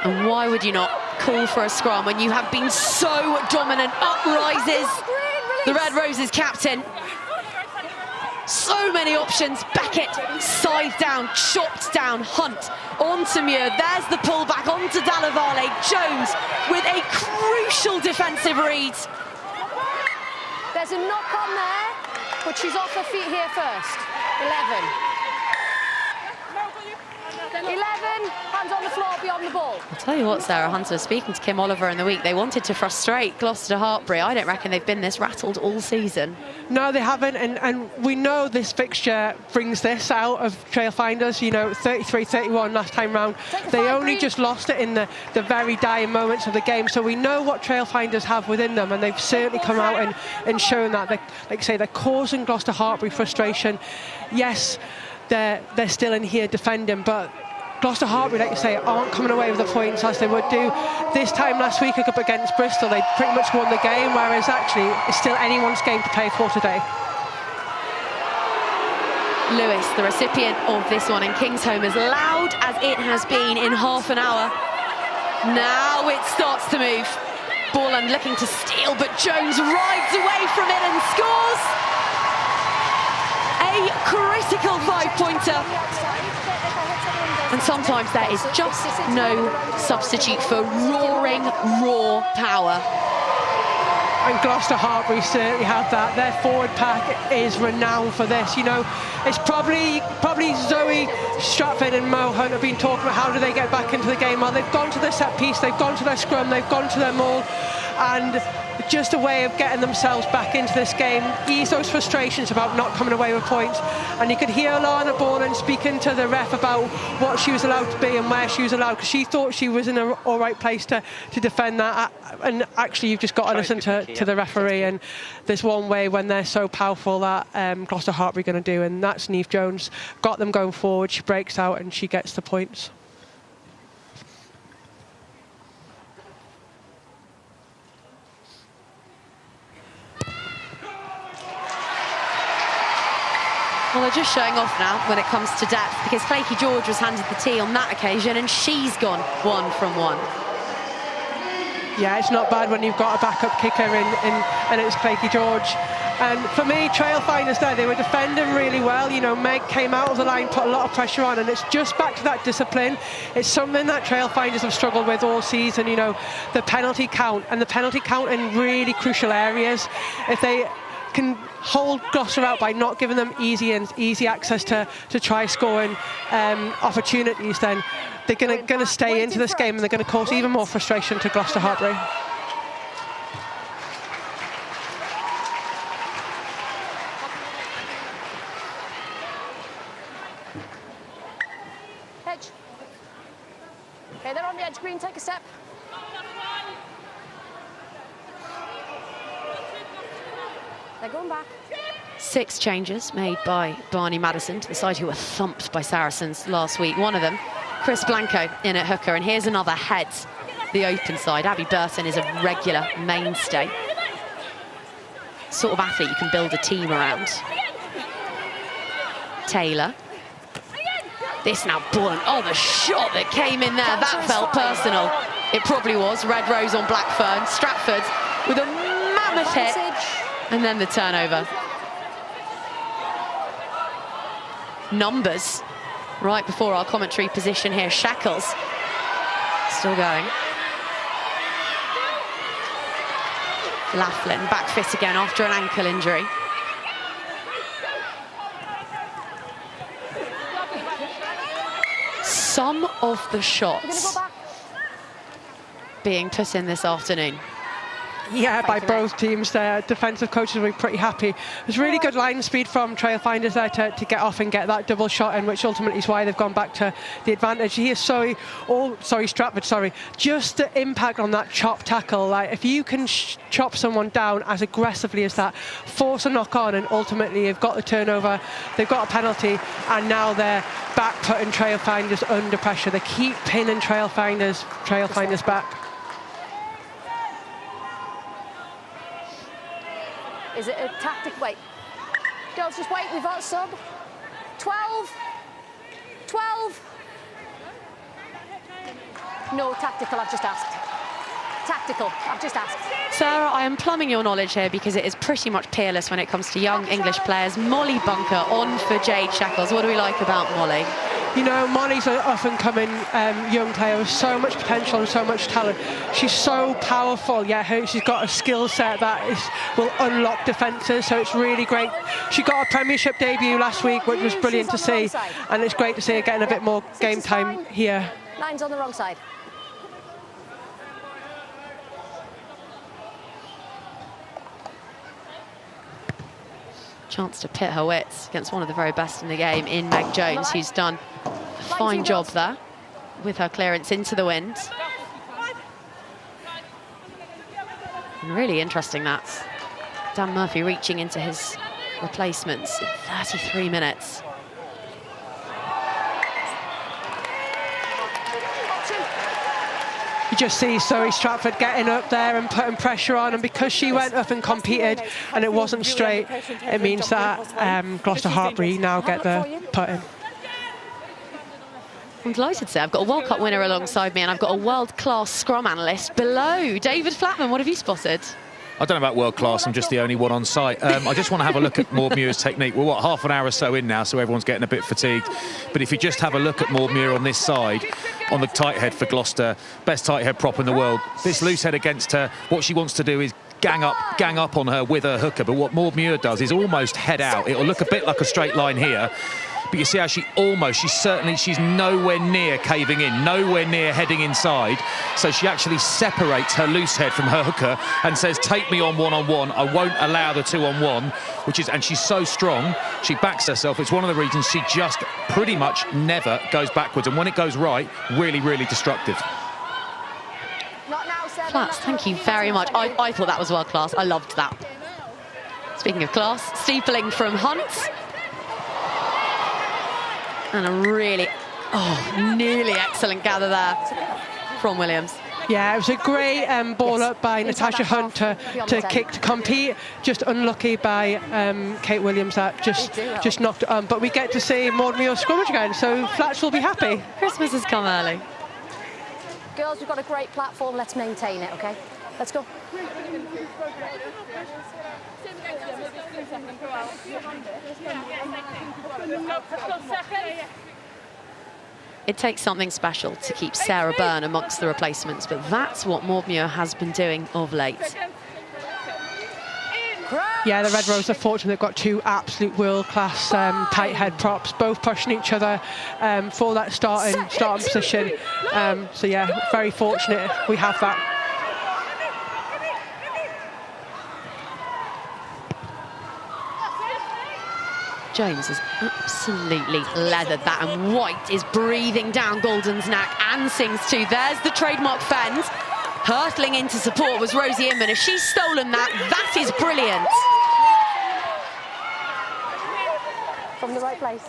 And why would you not call for a scrum when you have been so dominant? Up rises the Red Roses captain. So many options. Beckett, scythe down, chopped down. Hunt onto Muir. There's the pullback onto Dallavale. Jones with a crucial defensive read. There's a knock on there, but she's off her feet here first. 11, hands on the floor beyond the ball. I'll tell you what, Sarah Hunter, speaking to Kim Oliver in the week, they wanted to frustrate Gloucester Hartpury. I don't reckon they've been this rattled all season. No, they haven't, and we know this fixture brings this out of Trailfinders, you know, 33-31 last time round. They only just lost it in the very dying moments of the game, so we know what Trailfinders have within them, and they've certainly come out and shown that. Like I say, they're causing Gloucester Hartpury frustration. Yes, they're still in here defending, but Gloucester Hartpury, like you say, aren't coming away with the points as they would do this time last week up against Bristol. They pretty much won the game, whereas actually it's still anyone's game to play for today. Lewis, the recipient of this one in Kingsholm, as loud as it has been in half an hour. Now it starts to move. Borland looking to steal, but Jones rides away from it and scores. A critical 5-pointer. And sometimes there is just no substitute for roaring, raw power. And Gloucester Hartpury certainly have that. Their forward pack is renowned for this. You know, it's probably Zoe Stratford and Mo Hunt have been talking about how do they get back into the game. Well, they've gone to their set piece, they've gone to their scrum, they've gone to their maul, and just a way of getting themselves back into this game, ease those frustrations about not coming away with points. And you could hear Lana Borland speaking to the ref about what she was allowed to be and where she was allowed, because she thought she was in an all right place to defend that. And actually, you've just got to listen to the referee. And there's one way when they're so powerful that Gloucester Hartpury are going to do, and that's Niamh Jones. Got them going forward, she breaks out and she gets the points. Well, they're just showing off now when it comes to depth, because Claky George was handed the tee on that occasion and she's gone 1 from 1. Yeah, it's not bad when you've got a backup kicker and it's Claky George. And for me, Trailfinders there, they were defending really well. You know, Meg came out of the line, put a lot of pressure on, and it's just back to that discipline. It's something that Trailfinders have struggled with all season, you know, the penalty count, and the penalty count in really crucial areas. If they can hold Gloucester out by not giving them easy access to try scoring opportunities, then they're going to stay into this game and they're going to cause even more frustration to Gloucester Hartpury. Hedge. Okay, they're on the edge, Green, take a step. They're going back. 6 changes made by Barney Madison to the side, who were thumped by Saracens last week. One of them, Chris Blanco, in at hooker, and here's another head, the open side. Abby Burton is a regular mainstay. Sort of athlete you can build a team around. Taylor. This now Bullen. Oh, the shot that came in there, that felt personal. It probably was. Red Rose on Blackfern. Stratford with a mammoth hit. And then the turnover. Numbers right before our commentary position here. Shackles still going. Laughlin back fit again after an ankle injury. Some of the shots being put in this afternoon. Yeah, by both teams. Their defensive coaches were pretty happy. There's really good line speed from Trailfinders there to get off and get that double shot in, which ultimately is why they've gone back to the advantage. He is Stratford, sorry. Just the impact on that chop tackle. Like, if you can chop someone down as aggressively as that, force a knock on, and ultimately they've got the turnover, they've got a penalty, and now they're back putting Trailfinders under pressure. They keep pinning Trailfinders back. Is it a tactic? Wait. Girls, just wait. We've got a sub. 12. 12. No, tactical, I've just asked. Tactical, I've just asked. Sarah, I am plumbing your knowledge here because it is pretty much peerless when it comes to young English players. Molly Bunker on for Jade Shackles. What do we like about Molly? You know, Molly's an up-and-coming young player with so much potential and so much talent. She's so powerful, yet she's got a skill set that will unlock defences, so it's really great. She got a Premiership debut last week, which was brilliant to see, and it's great to see her getting a bit more game time here. Line's on the wrong side. Chance to pit her wits against one of the very best in the game in Meg Jones, who's done a fine job there with her clearance into the wind. And really interesting that Dan Murphy reaching into his replacements in 33 minutes. You just see Zoe Stratford getting up there and putting pressure on, and because she went up and competed and it wasn't straight, it means that Gloucester Hartpury now get the put-in. I'm delighted to say I've got a World Cup winner alongside me, and I've got a world-class scrum analyst below. David Flatman, what have you spotted? I don't know about world class, I'm just the only one on site. I just want to have a look at Maud Muir's technique. We're, what, half an hour or so in now, so everyone's getting a bit fatigued. But if you just have a look at Maud Muir on this side, on the tight head for Gloucester, best tight head prop in the world. This loose head against her, what she wants to do is gang up on her with her hooker. But what Maud Muir does is almost head out. It'll look a bit like a straight line here. But you see how she's nowhere near caving in, nowhere near heading inside. So she actually separates her loose head from her hooker and says, take me on one-on-one. I won't allow the two-on-one, and she's so strong, she backs herself. It's one of the reasons she just pretty much never goes backwards. And when it goes right, really, really destructive. Flats, thank you very much. I thought that was world class. I loved that. Speaking of class, steepling from Hunt. And a really, nearly excellent gather there from Williams. Yeah, it was a great ball up by Natasha Hunt to kick to compete. Just unlucky by Kate Williams that just knocked it on. But we get to see Maud Muir scrummage again, so Flats will be happy. Christmas has come early. Girls, we've got a great platform. Let's maintain it, OK? Let's go. It takes something special to keep Sarah Byrne amongst the replacements, but that's what Maud Muir has been doing of late. Yeah, the Red Rose are fortunate. They've got two absolute world-class tight head props, both pushing each other for that starting position. So yeah, very fortunate we have that. Jones has absolutely leathered that, and White is breathing down Golden's neck and sings too. There's the trademark fend. Hurtling into support was Rosie Inman. If she's stolen that, that is brilliant. From the right place.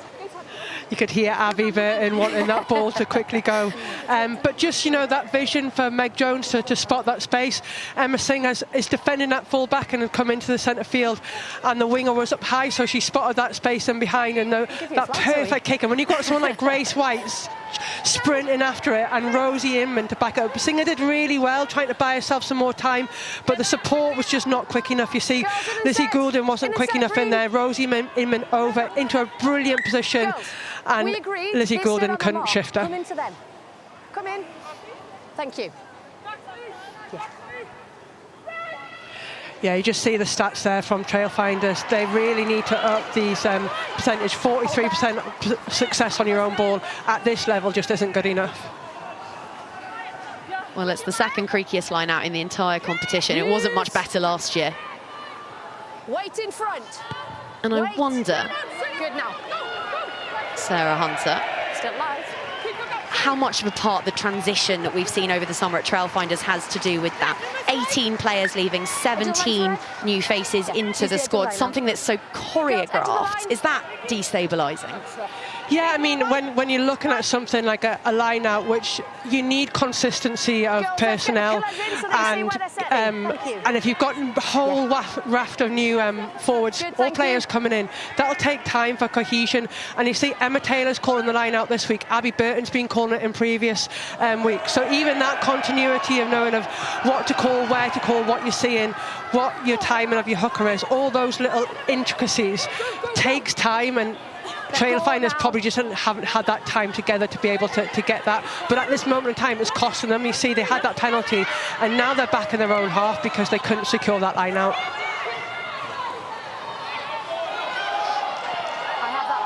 You could hear Abby Burton wanting that ball to quickly go. But just, you know, that vision for Meg Jones to spot that space. Emma Singh is defending that full back and had come into the centre field, and the winger was up high, so she spotted that space in behind, and that perfect kick. And when you've got someone like Grace White sprinting after it and Rosie Inman to back up, Singer did really well trying to buy herself some more time, but the support was just not quick enough. You see, Lizzie Goulden wasn't quick enough in there. Rosie Inman over into a brilliant position, and Lizzie Goulden couldn't shift her. Come into them. Come in. Thank you. Yeah, you just see the stats there from Trailfinders. They really need to up these percentage. 43% success on your own ball at this level just isn't good enough. Well, it's the second creakiest line out in the entire competition. It wasn't much better last year. Wait in front. And I wonder, Good now. Sarah Hunter, Still live. how much of a part the transition that we've seen over the summer at Trailfinders has to do with that. 18 players leaving, 17 new faces into the squad, something that's so choreographed. Is that destabilising? Yeah, I mean, when you're looking at something like a line-out, which you need consistency of personnel, and if you've got a whole raft of new forwards or players coming in, that'll take time for cohesion. And you see Emma Taylor's calling the line-out this week, Abby Burton's been calling it in previous weeks. So even that continuity of knowing of what to call, where to call, what you're seeing, what your timing of your hooker is, all those little intricacies takes time, and Trailfinders probably just haven't had that time together to be able to get that. But at this moment in time, it's costing them. You see, they had that penalty, and now they're back in their own half because they couldn't secure that line out. I have that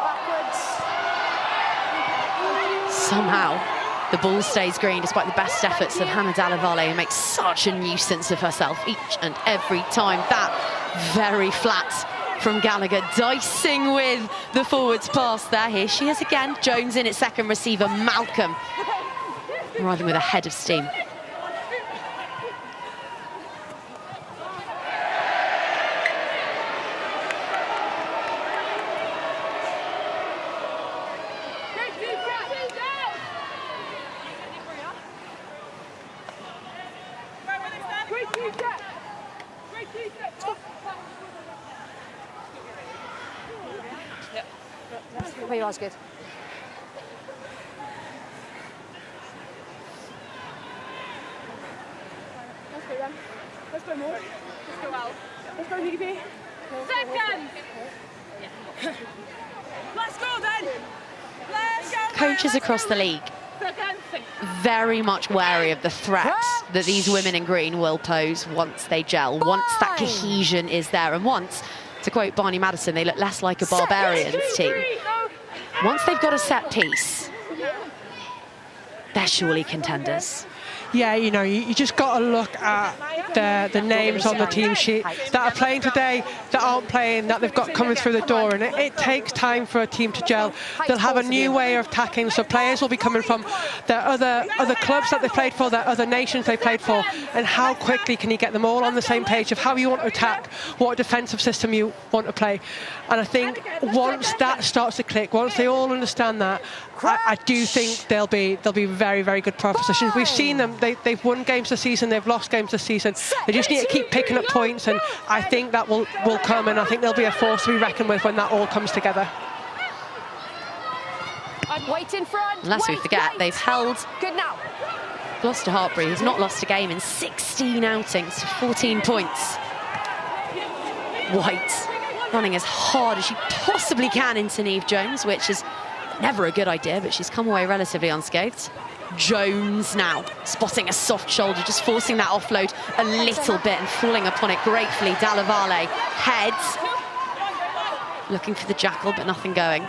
backwards. Somehow, the ball stays green despite the best efforts of Hannah Dallavale, who makes such a nuisance of herself each and every time. That very flat from Gallagher, dicing with the forwards pass there. Here she is again. Jones in at second, receiver Malcolm arriving with a head of steam. Where you are is good. Let's go then. Let's go more. Let's go out. Let's go, Evie. Second! Let's go then! Let's go! Coaches across the league very much wary of the threat that these women in green will pose once they gel, once that cohesion is there, and once, to quote Barney Madison, they look less like a Barbarians team. Once they've got a set piece, they're surely contenders. Yeah, you know, you just got to look at the names on the team sheet that are playing today, that aren't playing, that they've got coming through the door, and it takes time for a team to gel. They'll have a new way of attacking, so players will be coming from their other clubs that they played for, their other nations they played for, and how quickly can you get them all on the same page of how you want to attack, what defensive system you want to play. And I think once that starts to click, once they all understand that, I do think they'll be very, very good propositions. We've seen them, they've won games this season, they've lost games this season. They just need to keep picking up points, and I think that will come, and I think they'll be a force to be reckoned with when that all comes together. Wait in front. Unless we forget, they've held Good now. Gloucester Hartpury, who's not lost a game in 16 outings, to 14 points. White running as hard as she possibly can into Neve Jones, which is never a good idea, but she's come away relatively unscathed. Jones now spotting a soft shoulder, just forcing that offload a little bit and falling upon it gratefully. Dallavale heads, looking for the jackal, but nothing going.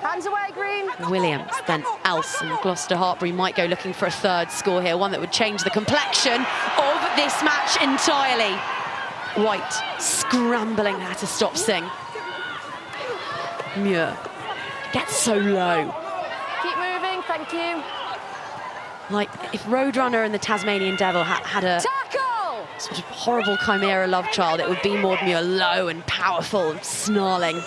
Hands away, Green. Williams, then Else, and Gloucester Hartpury might go looking for a third score here, one that would change the complexion of this match entirely. White scrambling there to stop Singh. Muir gets so low. Keep moving, thank you. Like, if Roadrunner and the Tasmanian Devil had a Tackle! sort of horrible chimera love child, it would be Maud Muir, low and powerful and snarling.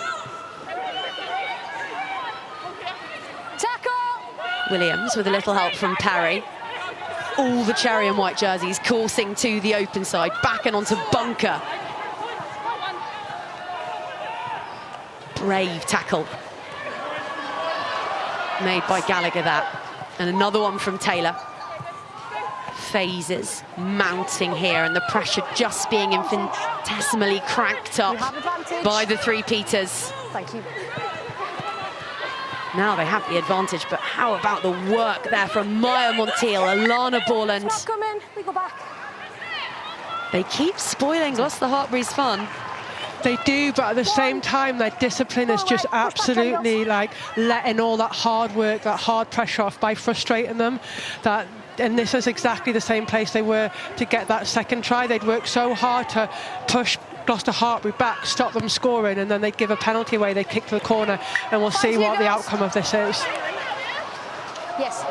Williams with a little help from Perry. All the cherry and white jerseys coursing to the open side, back and onto Bunker. Brave tackle made by Gallagher there. And another one from Taylor. Phases mounting here, and the pressure just being infinitesimally cranked up by the three-peaters. Thank you. Now they have the advantage, but how about the work there from Maya Montiel, Alana Borland? Come in, we go back. They keep spoiling Gloucester Hartpury's fun. They do, but at the same time, their discipline is just absolutely like letting all that hard work, that hard pressure off by frustrating them. And this is exactly the same place they were to get that second try. They'd worked so hard to push Gloucester Hartpury back, stop them scoring, and then they'd give a penalty away. They'd kick to the corner, and we'll see what the outcome of this is. Yes.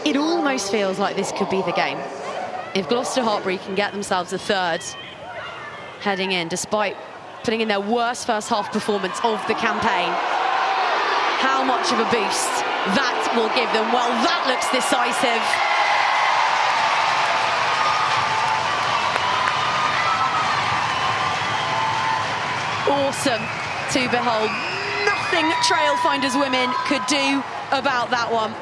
It almost feels like this could be the game. If Gloucester Hartpury can get themselves a third heading in, despite putting in their worst first half performance of the campaign, how much of a boost that will give them. Well, that looks decisive. Awesome to behold. Nothing Trailfinders women could do about that one.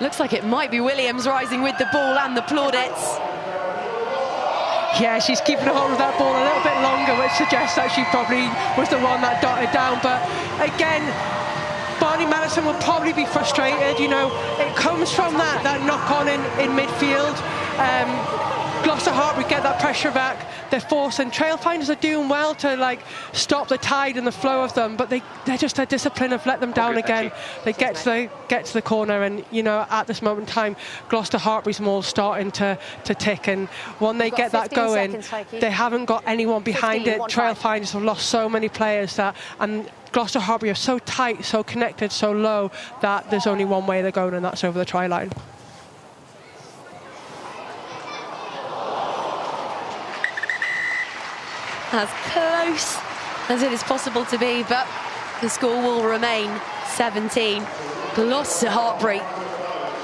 Looks like it might be Williams rising with the ball and the plaudits. Yeah, she's keeping a hold of that ball a little bit longer, which suggests that she probably was the one that dotted down. But again, Barney Madison will probably be frustrated. You know, it comes from that knock-on in midfield. Gloucester Hartpury get that pressure back. They're forcing. Trailfinders are doing well to like stop the tide and the flow of them, but they're just their discipline have let them down again. They get to the corner, and you know, at this moment in time, Gloucester Hartpury's more starting to tick, and when they get that going, they haven't got anyone behind it. Trailfinders have lost so many players and Gloucester Hartpury are so tight, so connected, so low that there's only one way they're going, and that's over the try line. As close as it is possible to be, but the score will remain 17. Gloucester Hartpury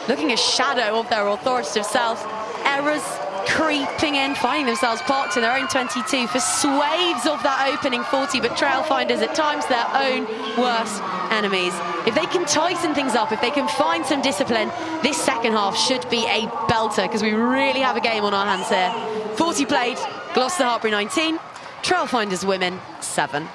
looking a shadow of their authoritative self. Errors creeping in, finding themselves parked in their own 22 for swathes of that opening 40, but Trailfinders at times their own worst enemies. If they can tighten things up, if they can find some discipline, this second half should be a belter, because we really have a game on our hands here. 40 played, Gloucester Hartpury 19. Trailfinders women 7.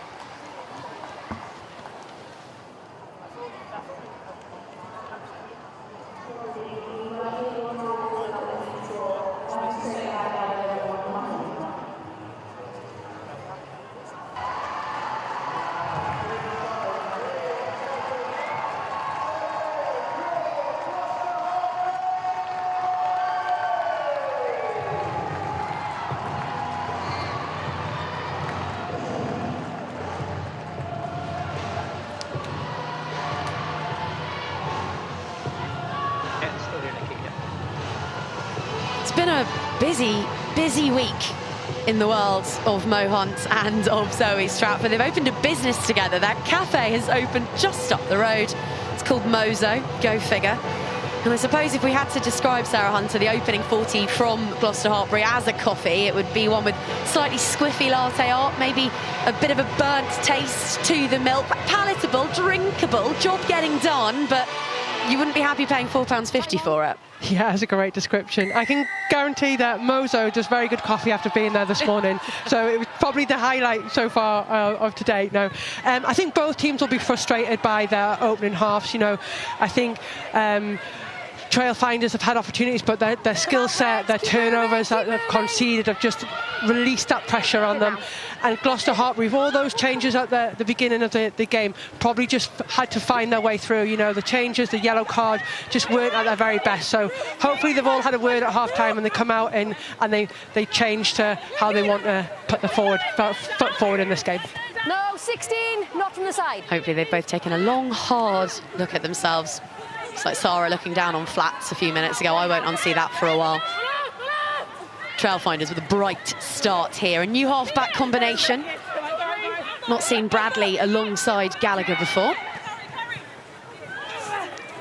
Busy week in the world of Mo Hunt and of Zoe Stratford. They've opened a business together. That cafe has opened just up the road. It's called Mozo, go figure. And I suppose if we had to describe Sarah Hunter, the opening 40 from Gloucester Hartpury as a coffee, it would be one with slightly squiffy latte art, maybe a bit of a burnt taste to the milk, palatable, drinkable, job getting done, but you wouldn't be happy paying £4.50 for it. Yeah, that's a great description. I can guarantee that Mozo does very good coffee after being there this morning. So it was probably the highlight so far of today. No, I think both teams will be frustrated by their opening halves. You know, I think Trailfinders have had opportunities, but their skill set, their turnovers that they've conceded have just released that pressure on them. And Gloucester Hartpury, with all those changes at the beginning of the game, probably just had to find their way through. You know, the changes, the yellow card, just weren't at their very best. So hopefully they've all had a word at half-time and they come out and they change to how they want to put the foot forward in this game. No, 16, not from the side. Hopefully they've both taken a long, hard look at themselves. It's like Sarah looking down on flats a few minutes ago. I won't unsee that for a while. Trailfinders with a bright start here. A new half-back combination. Not seen Bradley alongside Gallagher before.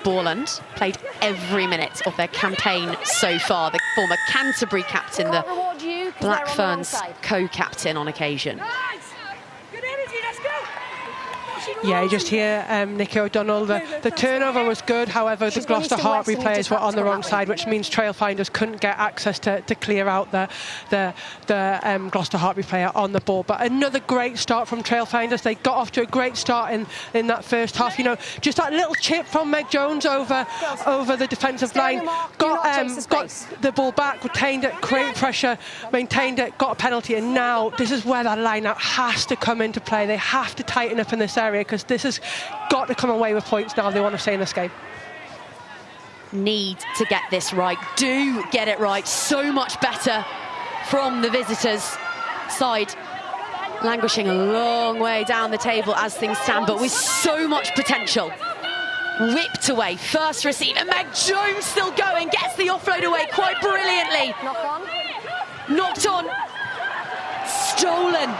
Borland played every minute of their campaign so far. The former Canterbury captain, the Black Ferns co-captain on occasion. Yeah, you just hear Nicky O'Donnell. The turnover was good, however, the Gloucester Hartpury players were on the wrong side, which means Trailfinders couldn't get access to clear out the Gloucester Hartpury player on the ball. But another great start from Trailfinders. They got off to a great start in that first half. You know, just that little chip from Meg Jones over the defensive line. Got the ball back, retained it, created pressure, maintained it, got a penalty, and now this is where that line-out has to come into play. They have to tighten up in this area, because this has got to come away with points now if they want to stay in this game. Need to get this right. Do get it right. So much better from the visitors' side. Languishing a long way down the table as things stand, but with so much potential. Whipped away, first receipt, and Meg Jones still going, gets the offload away quite brilliantly. Knocked on. Stolen.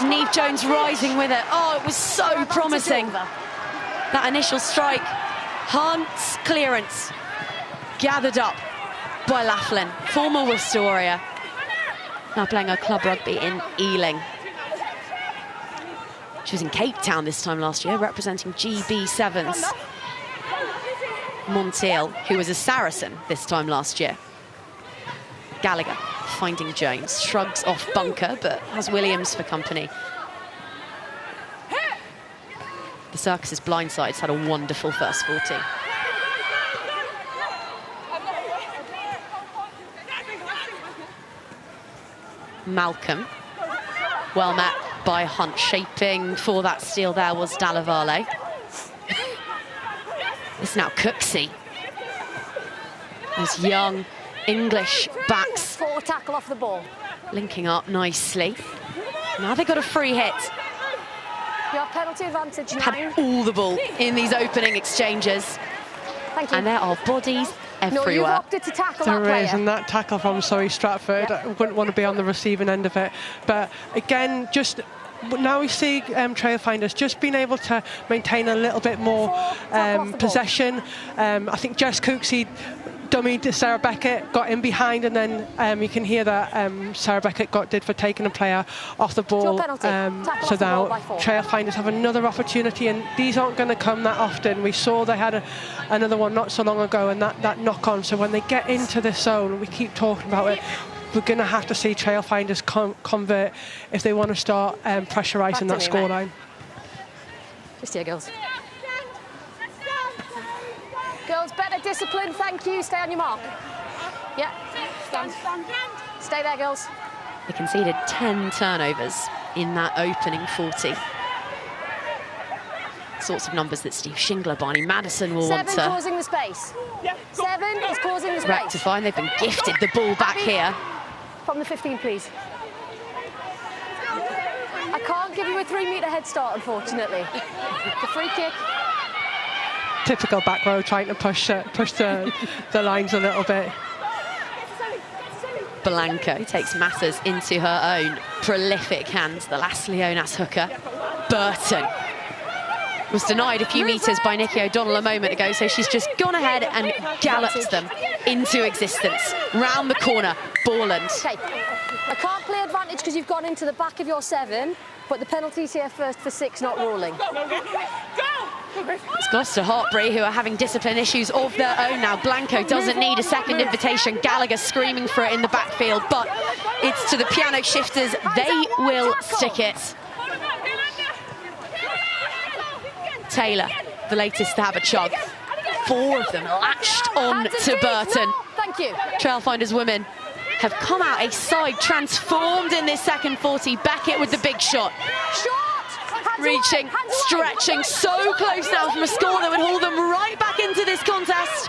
Neve Jones rising with it. Oh, it was so promising. That initial strike. Hunt's clearance. Gathered up by Laughlin, former Worcester Warrior. Now playing her club rugby in Ealing. She was in Cape Town this time last year, representing GB7s. Montiel, who was a Saracen this time last year. Gallagher finding Jones, shrugs off bunker, but has Williams for company. The Circus's blindsides had a wonderful first 40. Malcolm, well met by Hunt, shaping for that steal there was Dallavale. It's now Cooksey. Those young English backs. Forward tackle off the ball. Linking up nicely. Now they've got a free hit. You have penalty advantage now. Had all the ball in these opening exchanges. Thank you. And there are bodies everywhere. No, you've opted to tackle that player. There is, and that tackle from Surrey Stratford, I wouldn't want to be on the receiving end of it. But again, just now we see Trailfinders just being able to maintain a little bit more possession. I think Jess Cooksey dummy to Sarah Beckett, got in behind, and then you can hear that Sarah Beckett did for taking a player off the ball. So now Trailfinders have another opportunity, and these aren't going to come that often. We saw they had another one not so long ago, and that knock on. So when they get into this zone, we keep talking about it, we're going to have to see Trailfinders convert if they want to start pressurising that scoreline. Just here, girls. Girls, better discipline, thank you. Stay on your mark. Yeah, stand. Stay there, girls. They conceded 10 turnovers in that opening 40. Sorts of numbers that Steve Shingler, Barney Madison will want to... 7 causing the space. 7 is causing the space. Rectify, and they've been gifted the ball back here. From the 15, please. I can't give you a 3-metre head start, unfortunately. The free kick. Typical back row trying to push the lines a little bit. Blanco takes matters into her own prolific hands. The Las Leonas hooker, Burton, was denied a few metres by Nicky O'Donnell a moment ago, so she's just gone ahead and galloped them into existence. Round the corner, Borland. Okay, I can't play advantage because you've gone into the back of your 7, but the penalty's here first for 6, not ruling. It's Gloucester Hartpury who are having discipline issues of their own now. Blanco doesn't need a second invitation. Gallagher screaming for it in the backfield, but it's to the piano shifters. They will stick it. Taylor, the latest to have a chug. 4 of them latched on to Burton. Thank you. Trailfinders women have come out a side transformed in this second 40. Beckett with the big shot. Reaching, stretching, so close now from a score that would haul them right back into this contest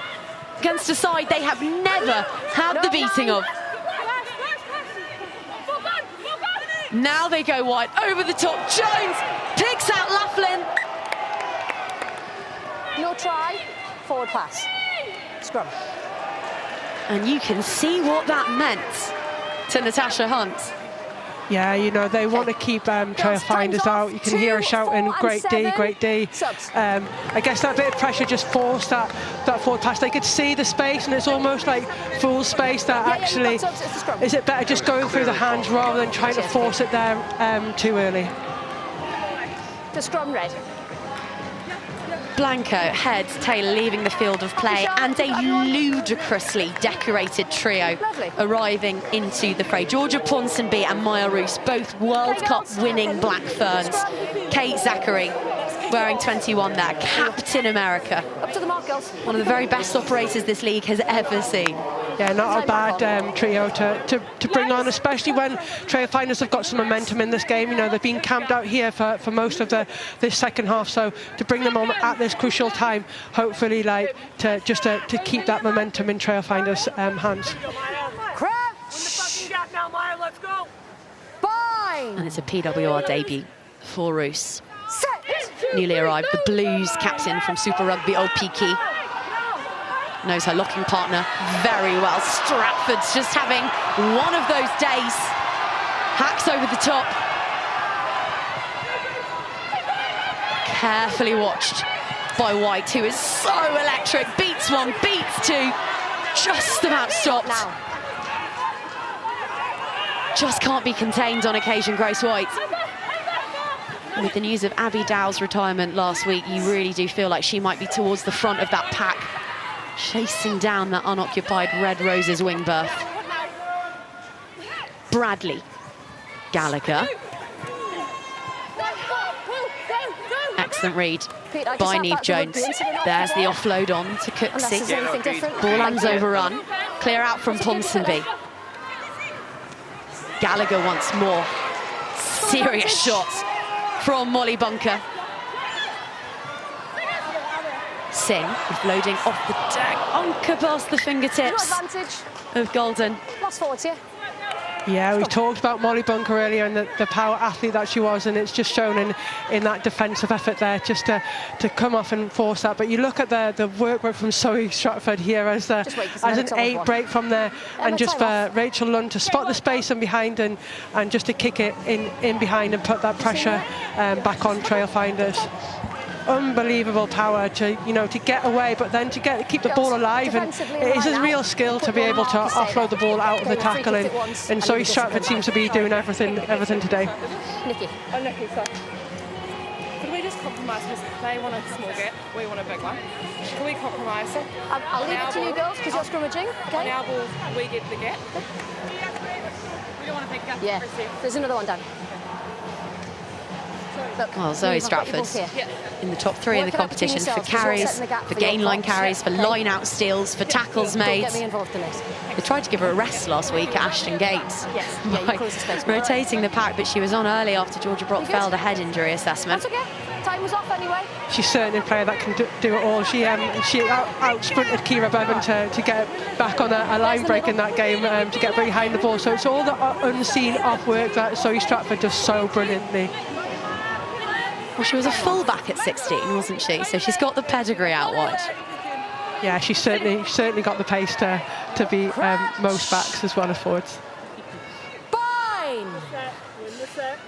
against a side they have never had the beating of. Now they go wide, over the top. Jones picks out Laughlin. No try, forward pass. Scrum. And you can see what that meant to Natasha Hunt. Yeah, you know, they want to keep Trailfinders out. You can hear her shouting, great D, great D. I guess that bit of pressure just forced that forward pass. They could see the space, and it's almost like full space that actually, is it better just going through the hands rather than trying to force it there too early? The scrum red. Blanco heads Taylor leaving the field of play, and a ludicrously decorated trio arriving into the fray. Georgia Ponsonby and Maya Roos, both World Cup winning Black Ferns. Kate Zachary wearing 21 there, Captain America. Up to the mark, girls. One of the very best operators this league has ever seen. Yeah, not a bad trio to bring on, especially when Trailfinders have got some momentum in this game. You know, they've been camped out here for most of this second half, so to bring them on at this crucial time, hopefully, like to keep that momentum in Trailfinders' hands. Crouch. Bind. And it's a PWR debut for Roos. Newly arrived, the Blues captain from Super Rugby, Old Peaky. Knows her locking partner very well. Stratford's just having one of those days. Hacks over the top. Carefully watched by White, who is so electric. Beats one, beats two. Just about stopped. Just can't be contained on occasion, Grace White. With the news of Abby Dow's retirement last week, you really do feel like she might be towards the front of that pack, chasing down that unoccupied Red Roses wing berth. Bradley. Gallagher. Excellent read by Neve Jones. There's the offload on to Cooksey. Ball hands overrun. Clear out from Ponsonby. Gallagher once more. Serious shots from Molly Bunker. Singh offloading off the deck. Bunker past the fingertips of Golden. Last forwards here. Yeah, we talked about Molly Bunker earlier and the power athlete that she was, and it's just shown in that defensive effort there, just to come off and force that. But you look at the work rate from Zoe Stratford here as an 8 break from there, and just for Rachel Lund to spot the space and behind and just to kick it in behind and put that pressure back on Trailfinders. Unbelievable power to get away, but then to keep the ball alive, and it is a real skill to be able to offload the ball out of the tackle, and Zoe Stratford seems to be doing everything today. Nikki. Oh, Nikki, sorry. Could we just compromise this? They want a small gap, we want a big one. Can we compromise it? I'll leave it to you girls because you're scrimmaging. Okay. On our ball, we get the gap. We don't want a big gap. Yeah, there's another one done. Look, well, Zoe Stratford's in the top 3 in the competition for carries, for gain line carries, for line out steals, for tackles made. They tried to give her a rest last week at Ashton Gates by rotating the pack, but she was on early after Georgia Brock failed a head injury assessment. That's okay. Time was off anyway. She's certainly a player that can do it all. She out-sprinted Kira Bevan to get back on a line break in that game, to get behind the ball. So it's all the unseen off work that Zoe Stratford does so brilliantly. Well, she was a full-back at 16, wasn't she? So she's got the pedigree out wide. Yeah, she's certainly got the pace to be most backs as well as forwards. Fine. Set.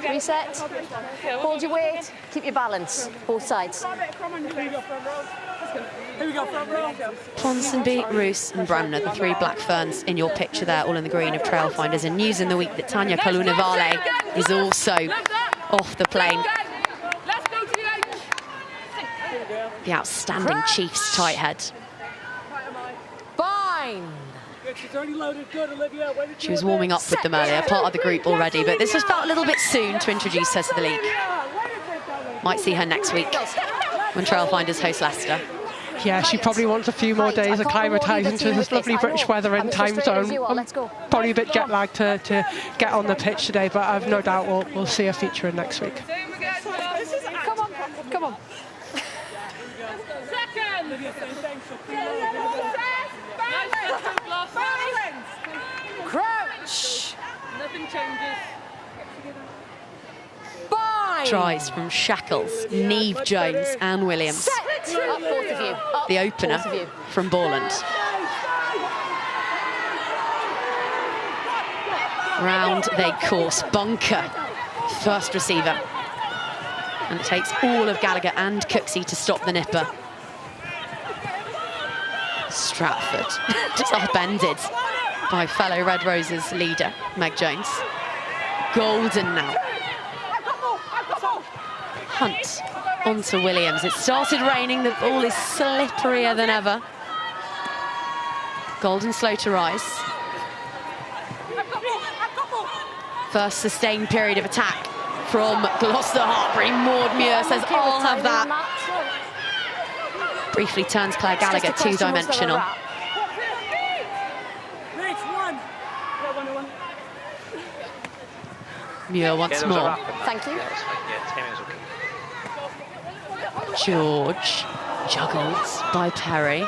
Reset. Hold your weight. Keep your balance. Both sides. Ponsonby, Roos and Bremner, the 3 Black Ferns in your picture there, all in the green of Trailfinders. And news in the week that Tanya Kalunavale is also off the plane. The outstanding Chiefs tight head. Fine. She was warming up with them earlier, part of the group already, but this has felt a little bit soon to introduce her to the league. Might see her next week when Trailfinders host Leicester. Yeah, she probably wants a few more days acclimatising to this lovely British weather and time zone. Probably a bit jet lagged to get on the pitch today, but I've no doubt we'll see her featuring next week. Come on. Crouch. Nothing changes. Bind. tries from Shackles, Neve, Jones and Williams. Set. Up, both of you. Up, The opener both of you. from Borland. Round they course, Bunker, first receiver. And it takes all of Gallagher and Cooksey to stop the nipper. Stratford just upended by fellow Red Roses leader, Meg Jones. Golden now. Hunt onto Williams. It started raining, the ball is slipperier than ever. Golden slow to rise. First sustained period of attack from Gloucester Hartpury. Maud Muir says, I'll have that. Briefly turns Claire Gallagher two-dimensional. Muir once more. Thank you. George, juggled by Perry.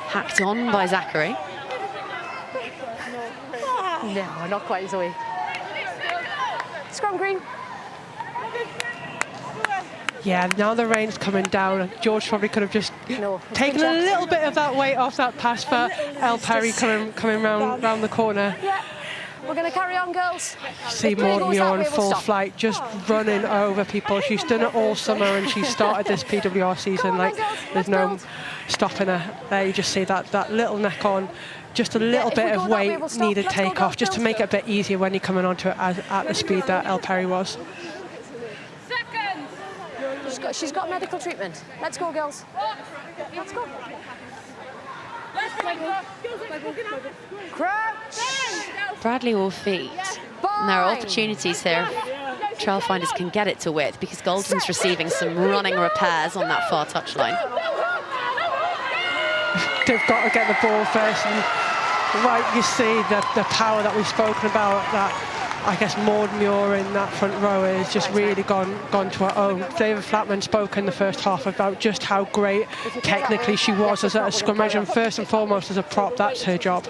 Hacked on by Zachary. No, not quite, Zoe. Scrum green. Yeah, now the rain's coming down. George probably could have just taken a little bit of that weight off that pass for El Perry coming round the corner. Yeah, we're going to carry on, girls. See Maud Muir in full flight, just running over people. She's done it all summer and she started this PWR season like there's no stopping her. There you just see that little neck on. Just a little bit of weight needed take off just to make it a bit easier when you're coming onto it at the speed that El Perry was. She's got medical treatment. Let's go, girls. Let's go. Crouch. Bradley will feed. And there are opportunities here. Trailfinders can get it to width because Golden's receiving some running repairs on that far touchline. They've got to get the ball first, and right, you see the power that we've spoken about, that I guess Maud Muir in that front row has just really gone to her own. David Flatman spoke in the first half about just how great technically she was as a scrummage, and first and foremost as a prop, that's her job.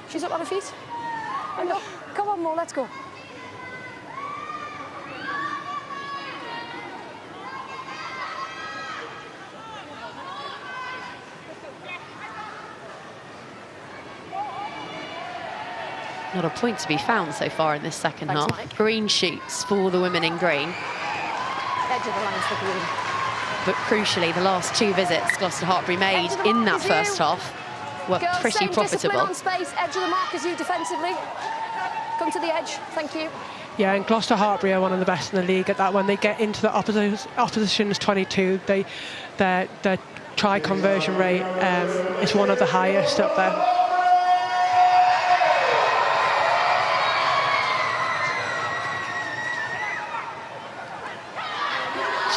She's up on her feet. Come on, Mo, let's go. Not a point to be found so far in this second half. Mike. Green shoots for the women in green. Edge of the lines for green. But crucially, the last two visits Gloucester Hartpury made in that first half were Girls, pretty same discipline profitable. on space, edge of the mark as you defensively. Come to the edge, thank you. Yeah, and Gloucester Hartpury are one of the best in the league at that. When they get into the opposition's 22, their try conversion rate is one of the highest up there.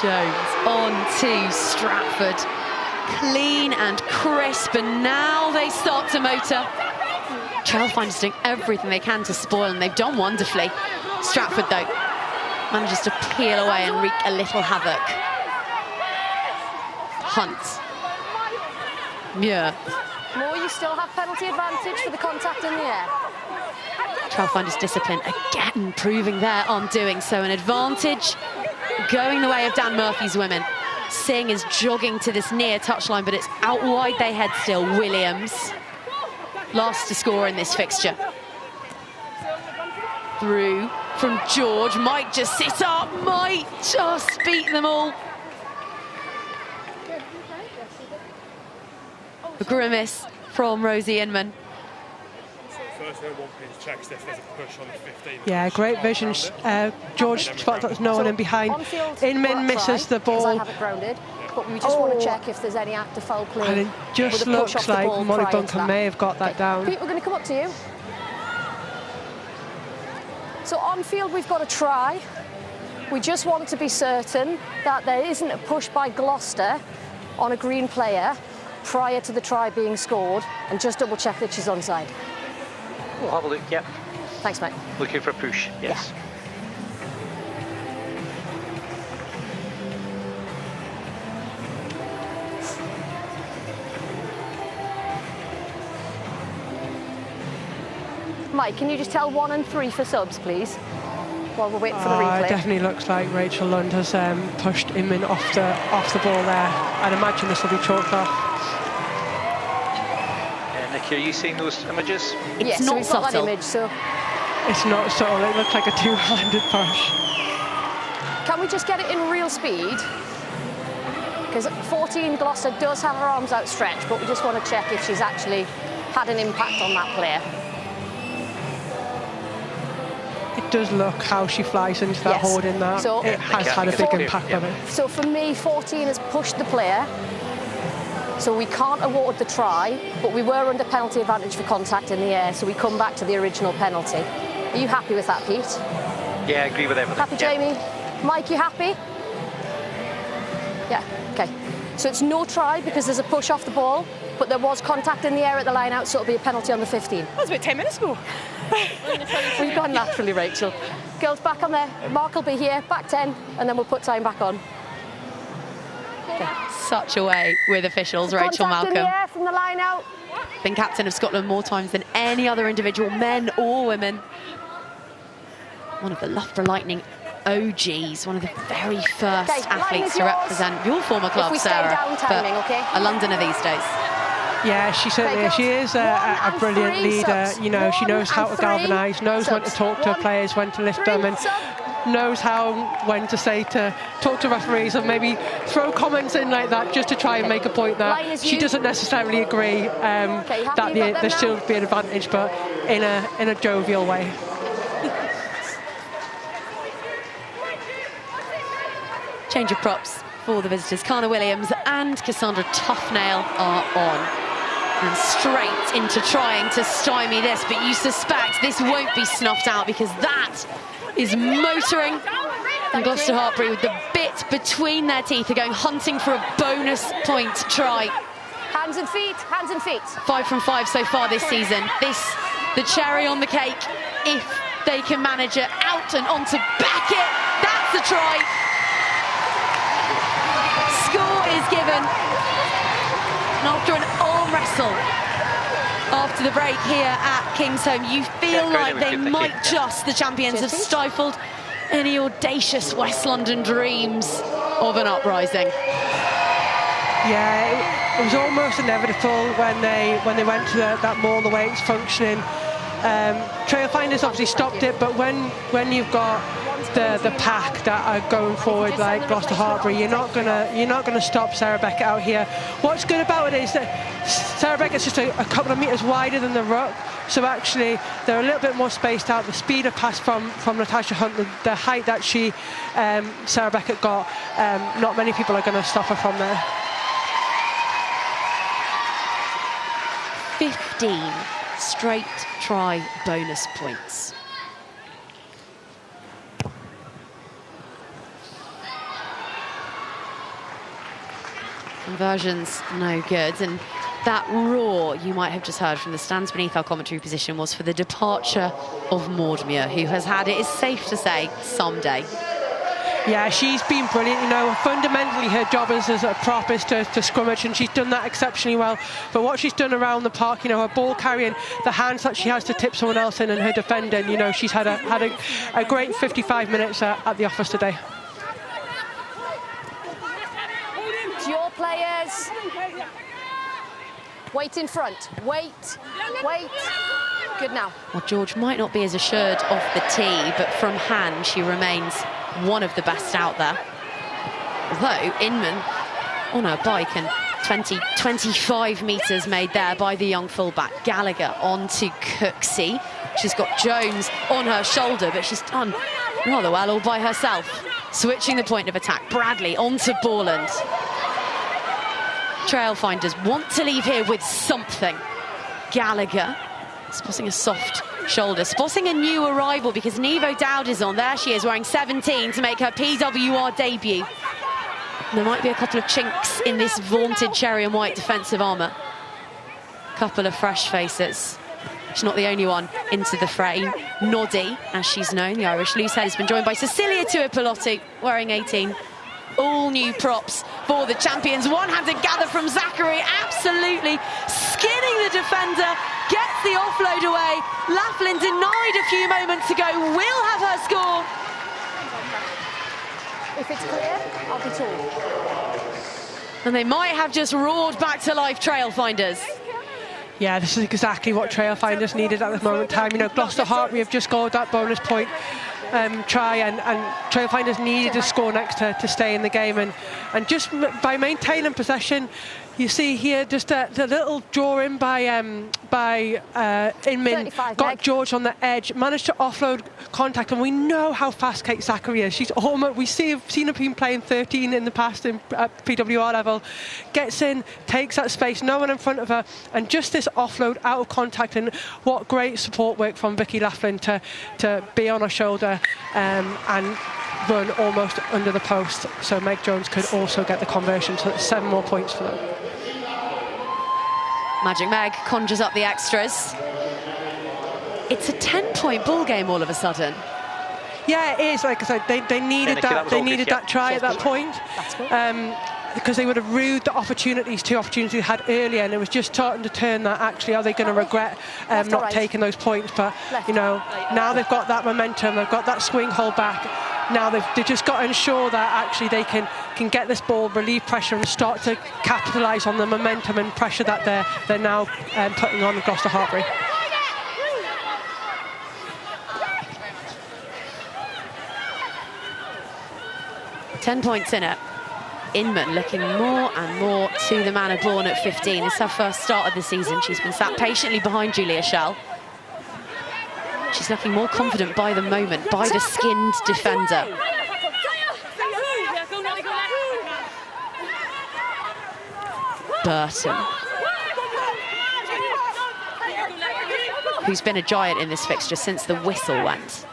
Jones on to Stratford. Clean and crisp, and now they start to motor. Trailfinders doing everything they can to spoil, and they've done wonderfully. Stratford, though, manages to peel away and wreak a little havoc. Hunt. Muir. More, you still have penalty advantage for the contact in the air. Trailfinders discipline again, proving their undoing. So an advantage going the way of Dan Murphy's women. Singh is jogging to this near touchline, but it's out wide they head still. Williams, last to score in this fixture. Through from George, might just sit up, might just beat them all. A grimace from Rosie Inman. First one pinch checks if there's a push on the 15. Yeah, great vision. George spots there's no one in behind. Inman misses the ball. I have it grounded, but we just want to check if there's any active foul play. And it just looks like Molly Bunker may have got that down. Pete, we're going to come up to you. So on field, we've got a try. We just want to be certain that there isn't a push by Gloucester on a green player prior to the try being scored, and just double check that she's onside. We'll have a look, yep. Thanks, mate. Looking for a push, yes. Mike, can you just tell 1 and 3 for subs, please? while we're waiting for the replay. It definitely looks like Rachel Lund has pushed Inman off the ball there. I'd imagine this will be chalked off. Nikki, are you seeing those images? Yes, It's so not we've got that subtle. image, so It's not subtle, it looks like a two-handed push. can we just get it in real speed? Because 14 Gloucester does have her arms outstretched, but we just want to check if she's actually had an impact on that player. It does look how she flies into that Yes. hold in that. So- It has had a big impact on it. So for me, 14 has pushed the player, so we can't award the try, but we were under penalty advantage for contact in the air, so we come back to the original penalty. Are you happy with that, Pete? Yeah, I agree with everything. Happy, Jamie? Mike, you happy? Yeah, okay. So it's no try because there's a push off the ball, but there was contact in the air at the line out, so it'll be a penalty on the 15. That was about 10 minutes ago. We've gone naturally, Rachel. Girls, back on there. Mark will be here, back 10, and then we'll put time back on. Such a way with officials, Rachel Contact in the Malcolm. air from the line out. Been captain of Scotland more times than any other individual, men or women. One of the Loughborough Lightning OGs, one of the very first Okay, line athletes is to yours. represent your former If club, we stay Sarah, down timing, but okay? a Londoner these days. Yeah, she certainly is. She is a brilliant leader. You know, she knows how to galvanise, knows when to talk to players, when to lift them, and knows when to talk to referees and maybe throw comments in like that just to try and make a point that she doesn't necessarily agree that there should be an advantage, but in a jovial way. Change of props for the visitors. Kana Williams and Cassandra Toughnail are on. And straight into trying to stymie this, but you suspect this won't be snuffed out because that is motoring. And Gloucester Hartpury with the bit between their teeth are going hunting for a bonus point try. Hands and feet, hands and feet. 5 from 5 so far this season. This, the cherry on the cake, if they can manage it out and onto Beckett. That's the try. Score is given. And after an arm wrestle after the break here at Kingsholm, you feel like they might just, the champions, have stifled any audacious West London dreams of an uprising. Yeah, it was almost inevitable when they went to that more the way it's functioning. Trailfinders obviously stopped it, but when you've got the pack that are going forward like Gloucester Hartpury, you're not gonna stop Sarah Beckett out here. What's good about it is that Sarah Beckett's just a couple of metres wider than the ruck, so actually they're a little bit more spaced out. The speed of pass from Natasha Hunt, the height that Sarah Beckett got, not many people are going to stop her from there. 15 straight try bonus points. Conversions no good, and that roar you might have just heard from the stands beneath our commentary position was for the departure of Maudmuir, who has had, it is safe to say, some day. Yeah, she's been brilliant. You know, fundamentally her job is as a prop is to scrummage, and she's done that exceptionally well. But what she's done around the park, you know, her ball carrying, the hands that she has to tip someone else in, and her defending, you know, she's had a great 55 minutes at the office today. It's your players. Wait in front. Wait. Good now. Well, George might not be as assured off the tee, but from hand she remains one of the best out there. Although Inman on her bike, and 25 metres made there by the young fullback. Gallagher onto Cooksey. She's got Jones on her shoulder, but she's done rather well all by herself. Switching the point of attack, Bradley onto Borland. Trailfinders want to leave here with something. Gallagher spotting a soft shoulder, spotting a new arrival because Nevo Dowd is on. There she is, wearing 17 to make her PWR debut. And there might be a couple of chinks in this vaunted cherry and white defensive armour. Couple of fresh faces. She's not the only one into the fray. Noddy, as she's known, the Irish loosehead, has been joined by Cecilia Tuipulotu, wearing 18. All new props for the champions. One-handed gather from Zachary, absolutely skinning the defender, gets the offload side away. Laughlin denied a few moments ago, will have her score. If it's clear, I'll be tall. And they might have just roared back to life, Trailfinders. Yeah, this is exactly what Trailfinders needed at this moment in time. You know, Gloucester Hartpury have just scored that bonus point try, and Trailfinders needed to score next to stay in the game, and just by maintaining possession, you see here just the little draw in by Inman, got George on the edge, managed to offload contact, and we know how fast Kate Zachary is. She's almost, seen her been playing 13 in the past at PWR level, gets in, takes that space, no one in front of her, and just this offload out of contact, and what great support work from Vicky Laughlin to be on her shoulder and run almost under the post, so Meg Jones could also get the conversion, so that's 7 more points for them. Magic Meg conjures up the extras. It's a 10-point ball game all of a sudden. Yeah, it is. Like I said, they needed that try at that point. Because they would have rued the two opportunities they had earlier, and it was just starting to turn that, actually, are they going to regret not taking those points? But, you know, now they've got that momentum, they've got that swing hold back. Now they've just got to ensure that actually they can get this ball, relieve pressure, and start to capitalise on the momentum and pressure that they're now putting on Gloucester Hartpury. Ten points in it. Inman looking more and more to the manner born at 15. It's her first start of the season. She's been sat patiently behind Julia Schell. She's looking more confident by the moment, by the skinned defender. Burton, who's been a giant in this fixture since the whistle went.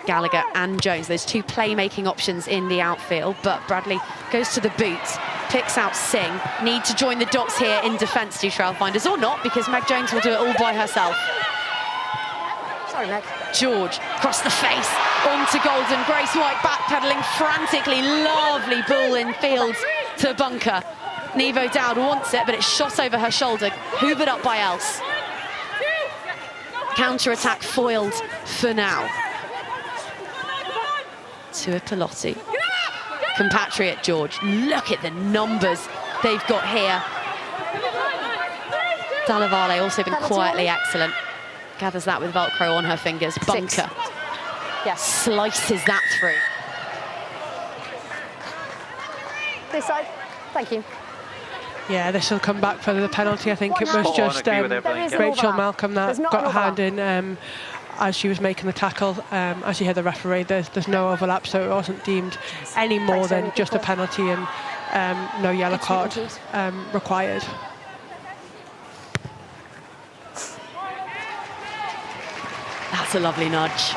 Gallagher and Jones, those two playmaking options in the outfield, but Bradley goes to the boot, picks out Singh. Need to join the dots here in defence, do Trailfinders, or not, because Meg Jones will do it all by herself. Sorry, Meg. George, across the face, onto Golden. Grace White backpedaling frantically. Lovely ball in field to bunker. Nevo Dowd wants it, but it's shot over her shoulder, hoovered up by Else. Counter-attack foiled for now. To a Pelotti. Compatriot George. Look at the numbers they've got here. Dalavale also been quietly excellent. Gathers that with Velcro on her fingers. Bunker. Yes. Slices that through. This side. Thank you. Yeah, this will come back for the penalty. I think it was just Rachel Malcolm that got a hand in as she was making the tackle. As you hear the referee, there's no overlap, so it wasn't deemed any more than just a penalty, and no yellow card required. That's a lovely nudge.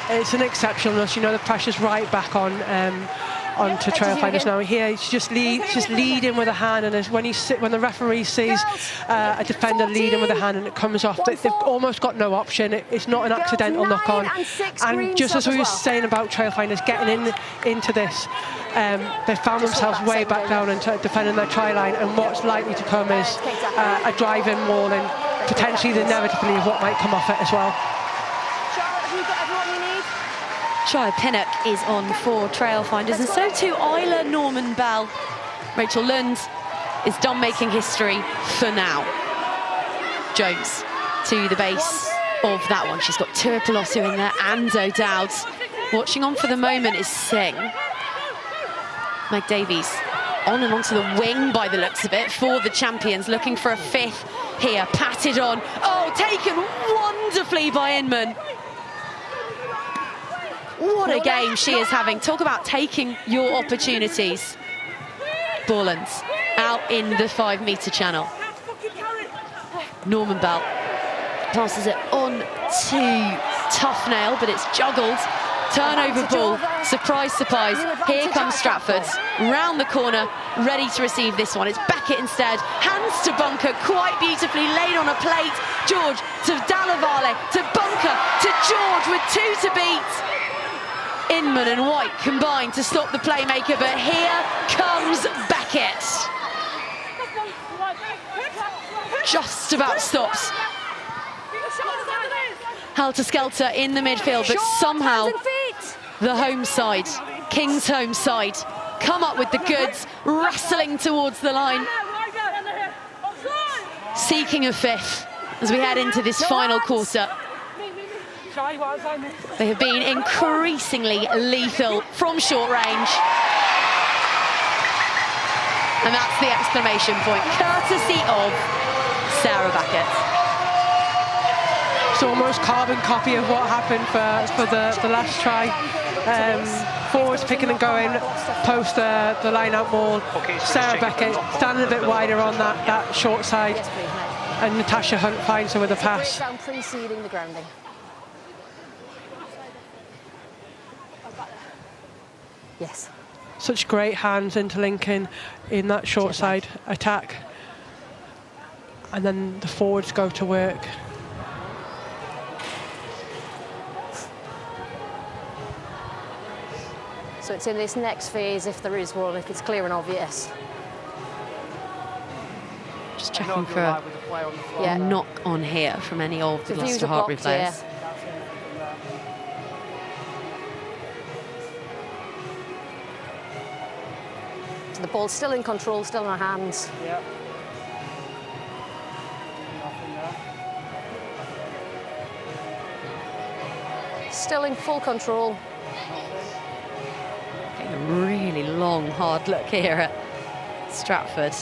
It's an exceptionalness. You know, the pressure's right back onto Trailfinders now. Here, she's just leading with a hand, and when the referee sees a defender leading with a hand and it comes off, they've almost got no option. It's not an accidental knock on. And just as we were saying about Trailfinders getting into this, they found themselves way back down into defending their try line, and what's likely to come is a drive-in wall and potentially the inevitably of what might come off it as well. Shire Pinnock is on for Trailfinders, and so too Isla Norman Bell. Rachel Lund is done making history for now. Jones to the base of that one. She's got Tuipulotu in there and O'Dowd. Watching on for the moment is Singh. Meg Davies on and onto the wing by the looks of it for the champions, looking for a fifth here. Patted on. Oh, taken wonderfully by Inman. What a game she is having. Talk about taking your opportunities. Borlands out in the 5-metre channel. Norman Bell passes it on to Tuffnail, but it's juggled. Turnover ball. Surprise, surprise. Here comes Stratford. Round the corner, ready to receive this one. It's Beckett instead. Hands to Bunker, quite beautifully laid on a plate. George to Dalavale, to Bunker, to George with 2 to beat. Inman and White combine to stop the playmaker, but here comes Beckett. just about stops. Helter-skelter in the midfield, but somehow the home side, King's home side, come up with the goods, wrestling towards the line, seeking a fifth as we head into this final quarter. They have been increasingly lethal from short range. And that's the exclamation point, courtesy of Sarah Beckett. It's almost carbon copy of what happened for the last try. Forwards picking and going, post the line-out ball. Sarah Beckett standing a bit wider on that short side. And Natasha Hunt finds her with a pass. Preceding the grounding. Yes. Such great hands interlinking in that short side attack. And then the forwards go to work. So it's in this next phase, if there is one, if it's clear and obvious. Just checking for a knock on here from any of the Gloucester Hartpury players. So the ball's still in control, still in our hands. Yeah. Still in full control. Getting a really long, hard look here at Stratford.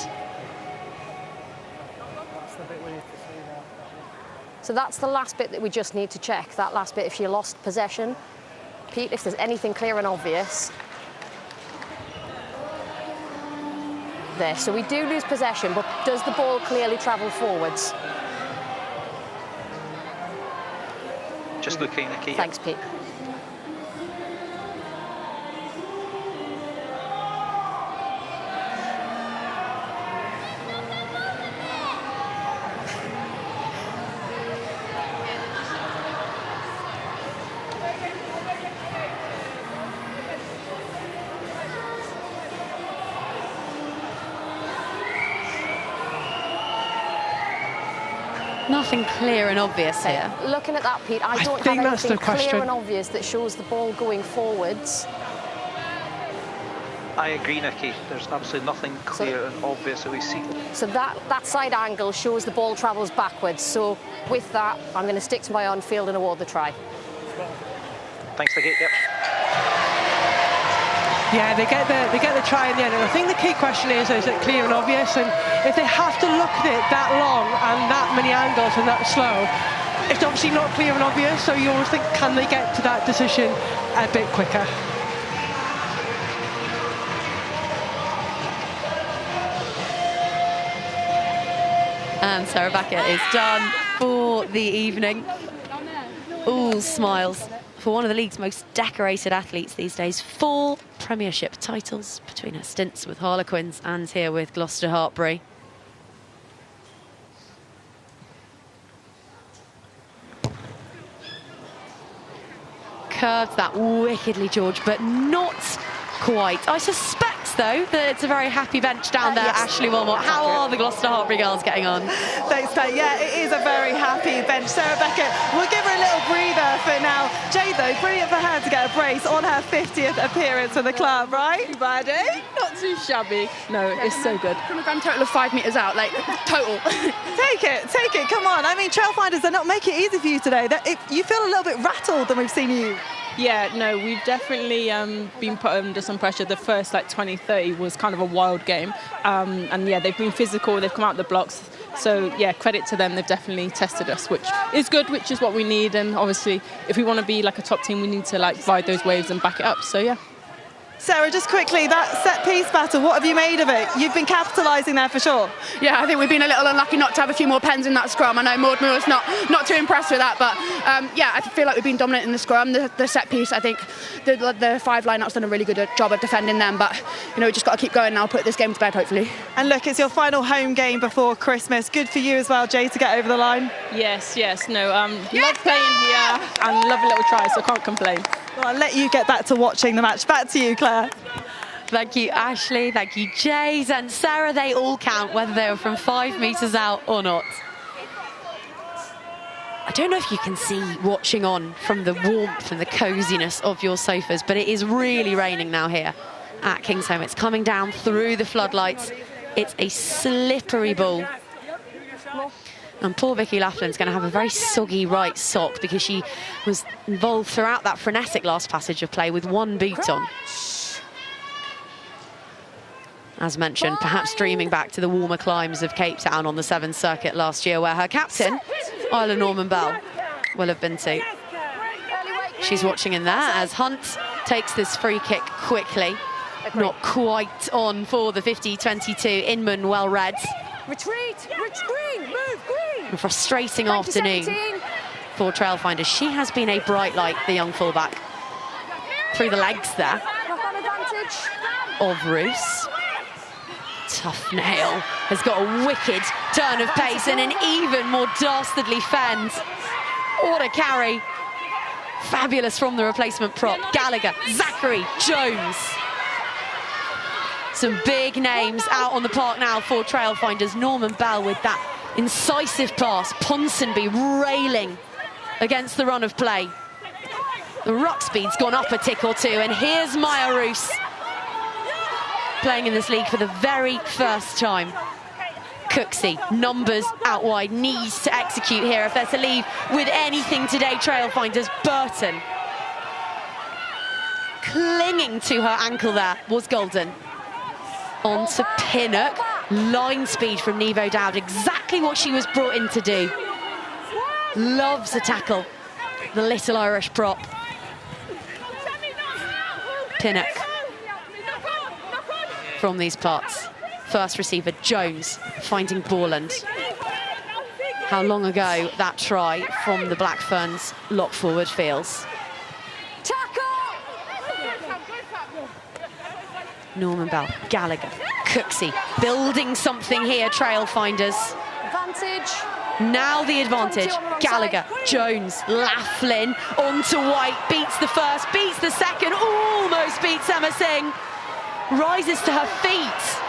So that's the last bit that we just need to check. That last bit, if you lost possession. Pete, if there's anything clear and obvious. There, so we do lose possession, but does the ball clearly travel forwards? Just looking, Nikki. Thanks, Pete. Nothing clear and obvious here. Looking at that, Pete, I don't have anything clear and obvious that shows the ball going forwards. I agree, Nikki. There's absolutely nothing clear and obvious that we see. So that side angle shows the ball travels backwards. So with that, I'm going to stick to my on-field and award the try. Thanks, Nikki. Yep. Yeah, they get the try in the end, and I think the key question is it clear and obvious? And if they have to look at it that long and that many angles and that slow, it's obviously not clear and obvious. So you always think, can they get to that decision a bit quicker? And Sarah Beckett is done for the evening. All smiles for one of the league's most decorated athletes these days. 4 Premiership titles between her stints with Harlequins and here with Gloucester Hartpury. Curved that wickedly, George, but not quite. I suspect, though, that it's a very happy bench down there. Yes. Ashley Wilmot, how are the Gloucester Hartpury girls getting on? Thanks, Pat. Yeah, it is a very happy bench. Sarah Beckett, we'll give her a little breather for now. Jade, though, brilliant for her to get a brace on her 50th appearance for the club, right? Bad, eh? Not too shabby. No, it's so good. From a grand total of 5 metres out, like, total. Take it, come on. I mean, Trailfinders, they're not making it easy for you today. You feel a little bit rattled than we've seen you. Yeah, no, we've definitely been put under some pressure. The first, 20-30 was kind of a wild game. And, yeah, they've been physical. They've come out the blocks. So, yeah, credit to them. They've definitely tested us, which is good, which is what we need. And, obviously, if we want to be, a top team, we need to, ride those waves and back it up. So, yeah. Sarah, just quickly, that set-piece battle, what have you made of it? You've been capitalising there for sure. Yeah, I think we've been a little unlucky not to have a few more pens in that scrum. I know Maud Moore's not too impressed with that, but yeah, I feel like we've been dominant in the scrum. The set-piece, I think the 5 line-up's done a really good job of defending them, but, we just got to keep going now, put this game to bed, hopefully. And look, it's your final home game before Christmas. Good for you as well, Jay, to get over the line. Yes. No, love playing here and love a little try, so can't complain. Well, I'll let you get back to watching the match. Back to you, Claire. Thank you, Ashley. Thank you, Jays and Sarah. They all count, whether they were from 5 metres out or not. I don't know if you can see watching on from the warmth and the coziness of your sofas, but it is really raining now here at Kingsholm. It's coming down through the floodlights. It's a slippery ball. And poor Vicky Laughlin's going to have a very soggy right sock because she was involved throughout that frenetic last passage of play with one boot on. As mentioned, perhaps dreaming back to the warmer climes of Cape Town on the 7th Circuit last year, where her captain, Isla Norman Bell, will have been too. She's watching in there as Hunt takes this free kick quickly. Not quite on for the 50-22. Inman well read. Retreat, green, move, green. A frustrating afternoon for Trailfinders. She has been a bright light, the young fullback. Through the legs there Knock-on advantage of Roos. Tough Nail has got a wicked turn of pace and an even more dastardly fend. What a carry. Fabulous from the replacement prop. Gallagher, Zachary, Jones. Some big names out on the park now for Trailfinders. Norman Bell with that incisive pass. Ponsonby railing against the run of play. The ruck speed's gone up a tick or two, and here's Maya Roos playing in this league for the very first time. Cooksey, numbers out wide, needs to execute here if they're to leave with anything today. Trailfinders, Burton. Clinging to her ankle there was Golden. On to Pinnock, line speed from Nevo Dowd, exactly what she was brought in to do. Loves a tackle, the little Irish prop. Pinnock from these parts. First receiver, Jones, finding Borland. How long ago that try from the Black Ferns lock forward feels. Norman Bell, Gallagher, Cooksey, building something here, Trailfinders. advantage. Now the advantage. Gallagher, Jones, Laughlin, onto White, beats the first, beats the second, almost beats Emma Singh. Rises to her feet.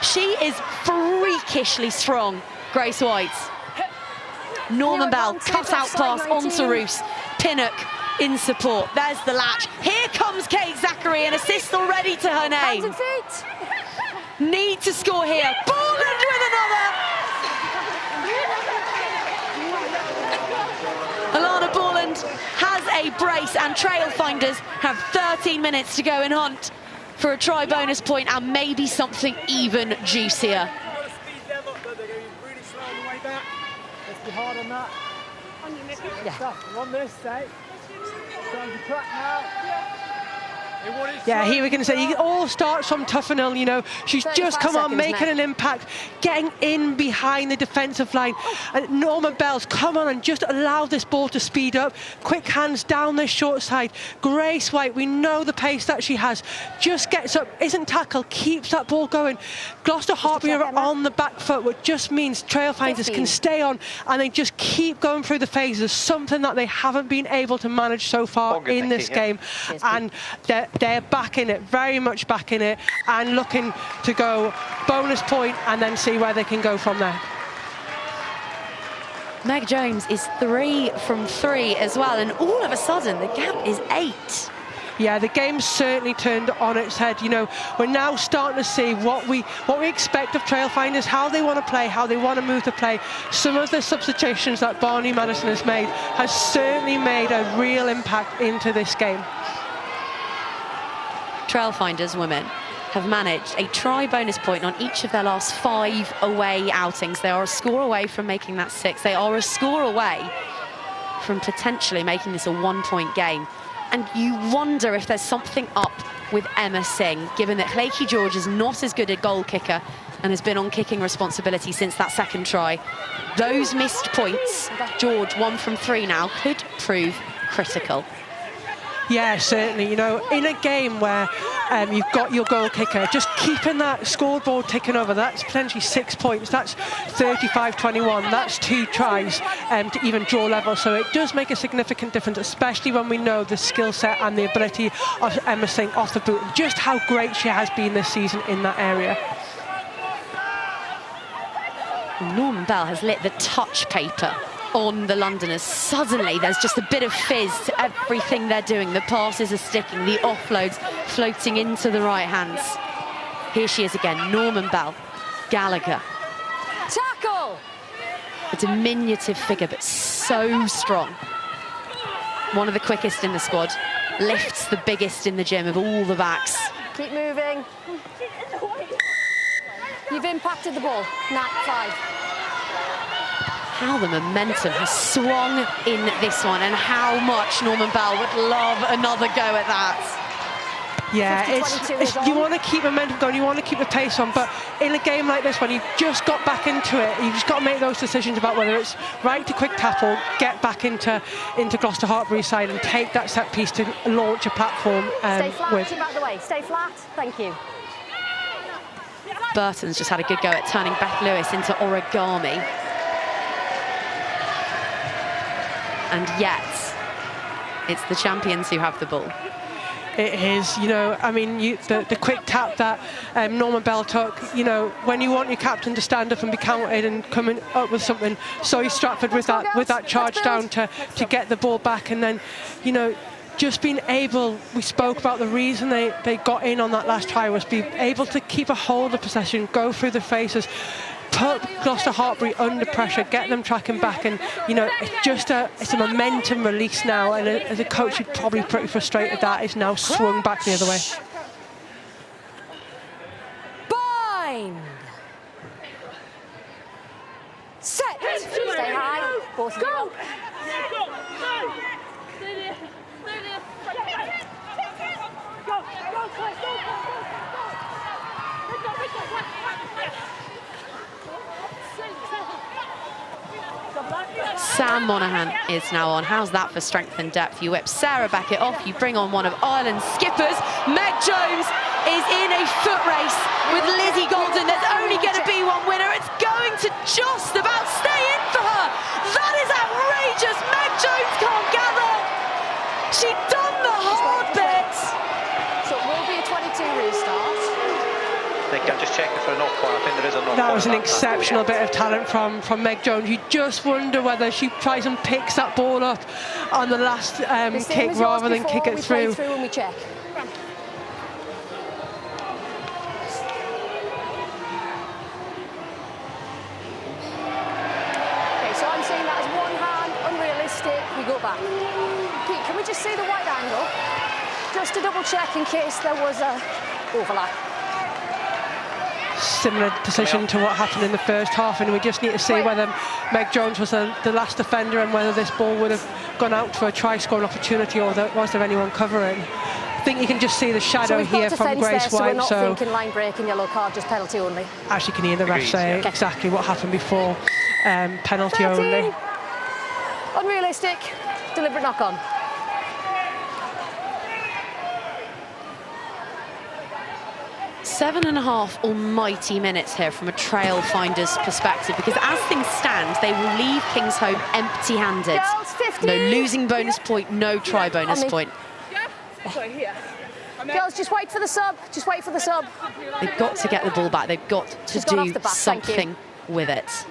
She is freakishly strong, Grace White. Norman Bell, cut-out pass onto Roos. Pinnock in support. There's the latch. Here comes Kate Zachary, an assist already to her name. Need to score here. Borland with another. Alana Borland has a brace, and Trailfinders have 13 minutes to go and hunt for a try bonus point and maybe something even juicier. Let's be hard on that. Yeah. On this side. Time to track now. Yeah, here we can say it all starts from Tufnell, you know. She's just come on, making an impact, getting in behind the defensive line. And Norman Bell's come on and just allow this ball to speed up. Quick hands down the short side. Grace White, we know the pace that she has. Just gets up, isn't tackled, keeps that ball going. Gloucester Hartpury are on the back foot, which just means Trailfinders can stay on and they just keep going through the phases, something that they haven't been able to manage so far in this game. And they're back in it, very much back in it, and looking to go bonus point and then see where they can go from there. Meg Jones is 3 from 3 as well, and all of a sudden the gap is 8. Yeah, the game's certainly turned on its head. You know, we're now starting to see what we expect of Trailfinders, how they want to play, how they want to move the play. Some of the substitutions that Barney Madison has made has certainly made a real impact into this game. Trailfinders women have managed a try bonus point on each of their last 5 away outings. They are a score away from making that 6. They are a score away from potentially making this a 1-point game. And you wonder if there's something up with Emma Singh, given that Claky George is not as good a goal kicker and has been on kicking responsibility since that second try. Those missed points, George 1 from 3 now, could prove critical. Yeah, certainly. You know, in a game where you've got your goal kicker. Just keeping that scoreboard ticking over, that's potentially 6 points. That's 35-21. That's 2 tries to even draw level. So it does make a significant difference, especially when we know the skill set and the ability of Emma Singh off the boot, and just how great she has been this season in that area. Norman Bell has lit the touch paper on the Londoners. Suddenly there's just a bit of fizz to everything they're doing. The passes are sticking, the offloads floating into the right hands. Here she is again, Norman Bell, Gallagher. Tackle! A diminutive figure, but so strong. One of the quickest in the squad, lifts the biggest in the gym of all the backs. Keep moving. You've impacted the ball. Nat 5. How the momentum has swung in this one, and how much Norman Bell would love another go at that. Yeah, you want to keep momentum going, you want to keep the pace on, but in a game like this, when you've just got back into it, you've just got to make those decisions about whether it's right to quick tackle, get back into Gloucester Hartpury side and take that set piece to launch a platform Stay flat, with. keep out of the way. Stay flat, thank you. Burton's just had a good go at turning Beth Lewis into origami. And yet, it's the champions who have the ball. It is, you know, I mean, the quick tap that Norman Bell took, you know, when you want your captain to stand up and be counted and coming up with something, Zoe Stratford with that charge down to get the ball back, and then, you know, just being able, we spoke about the reason they got in on that last try was be able to keep a hold of possession, go through the faces, put Gloucester Hartpury under pressure, get them tracking back, and you know, it's a momentum release now, and as a coach you'd probably be pretty frustrated that it's now swung back the other way. Bind! Set! Stay high, both go! Sam Monaghan is now on. How's that for strength and depth? You whip Sarah Beckett off, you bring on one of Ireland's skippers. Meg Jones is in a foot race with Lizzie Golden. There's only going to be one winner. It's going to just about stay in for her. That is outrageous. Meg Jones can't gather. She'd done the hard bit. So it will be a 22 restart. I think I'm just checking for a knock point. I think there is a knock point. That was an exceptional bit of talent from Meg Jones. You just wonder whether she tries and picks that ball up on the last kick rather than kick it through. We play through and we check. Okay, so I'm saying that as one hand, unrealistic, we go back. Pete, can we just see the wide angle? Just to double check in case there was a overlap. Similar decision to what happened in the first half, and we just need to see whether Meg Jones was the last defender and whether this ball would have gone out for a try scoring opportunity, or was there anyone covering. I think you can just see the shadow here from Grace White. White. We're not thinking line break and yellow card, just penalty only. Actually, can hear the ref say exactly what happened before, penalty 13. only. Unrealistic, deliberate knock on. Seven and a half almighty minutes here from a Trailfinders perspective, because as things stand, they will leave Kingsholm empty-handed. No losing bonus point, no try bonus point. Girls, just wait for the sub. Just wait for the sub. They've got to get the ball back. They've got to do something with it.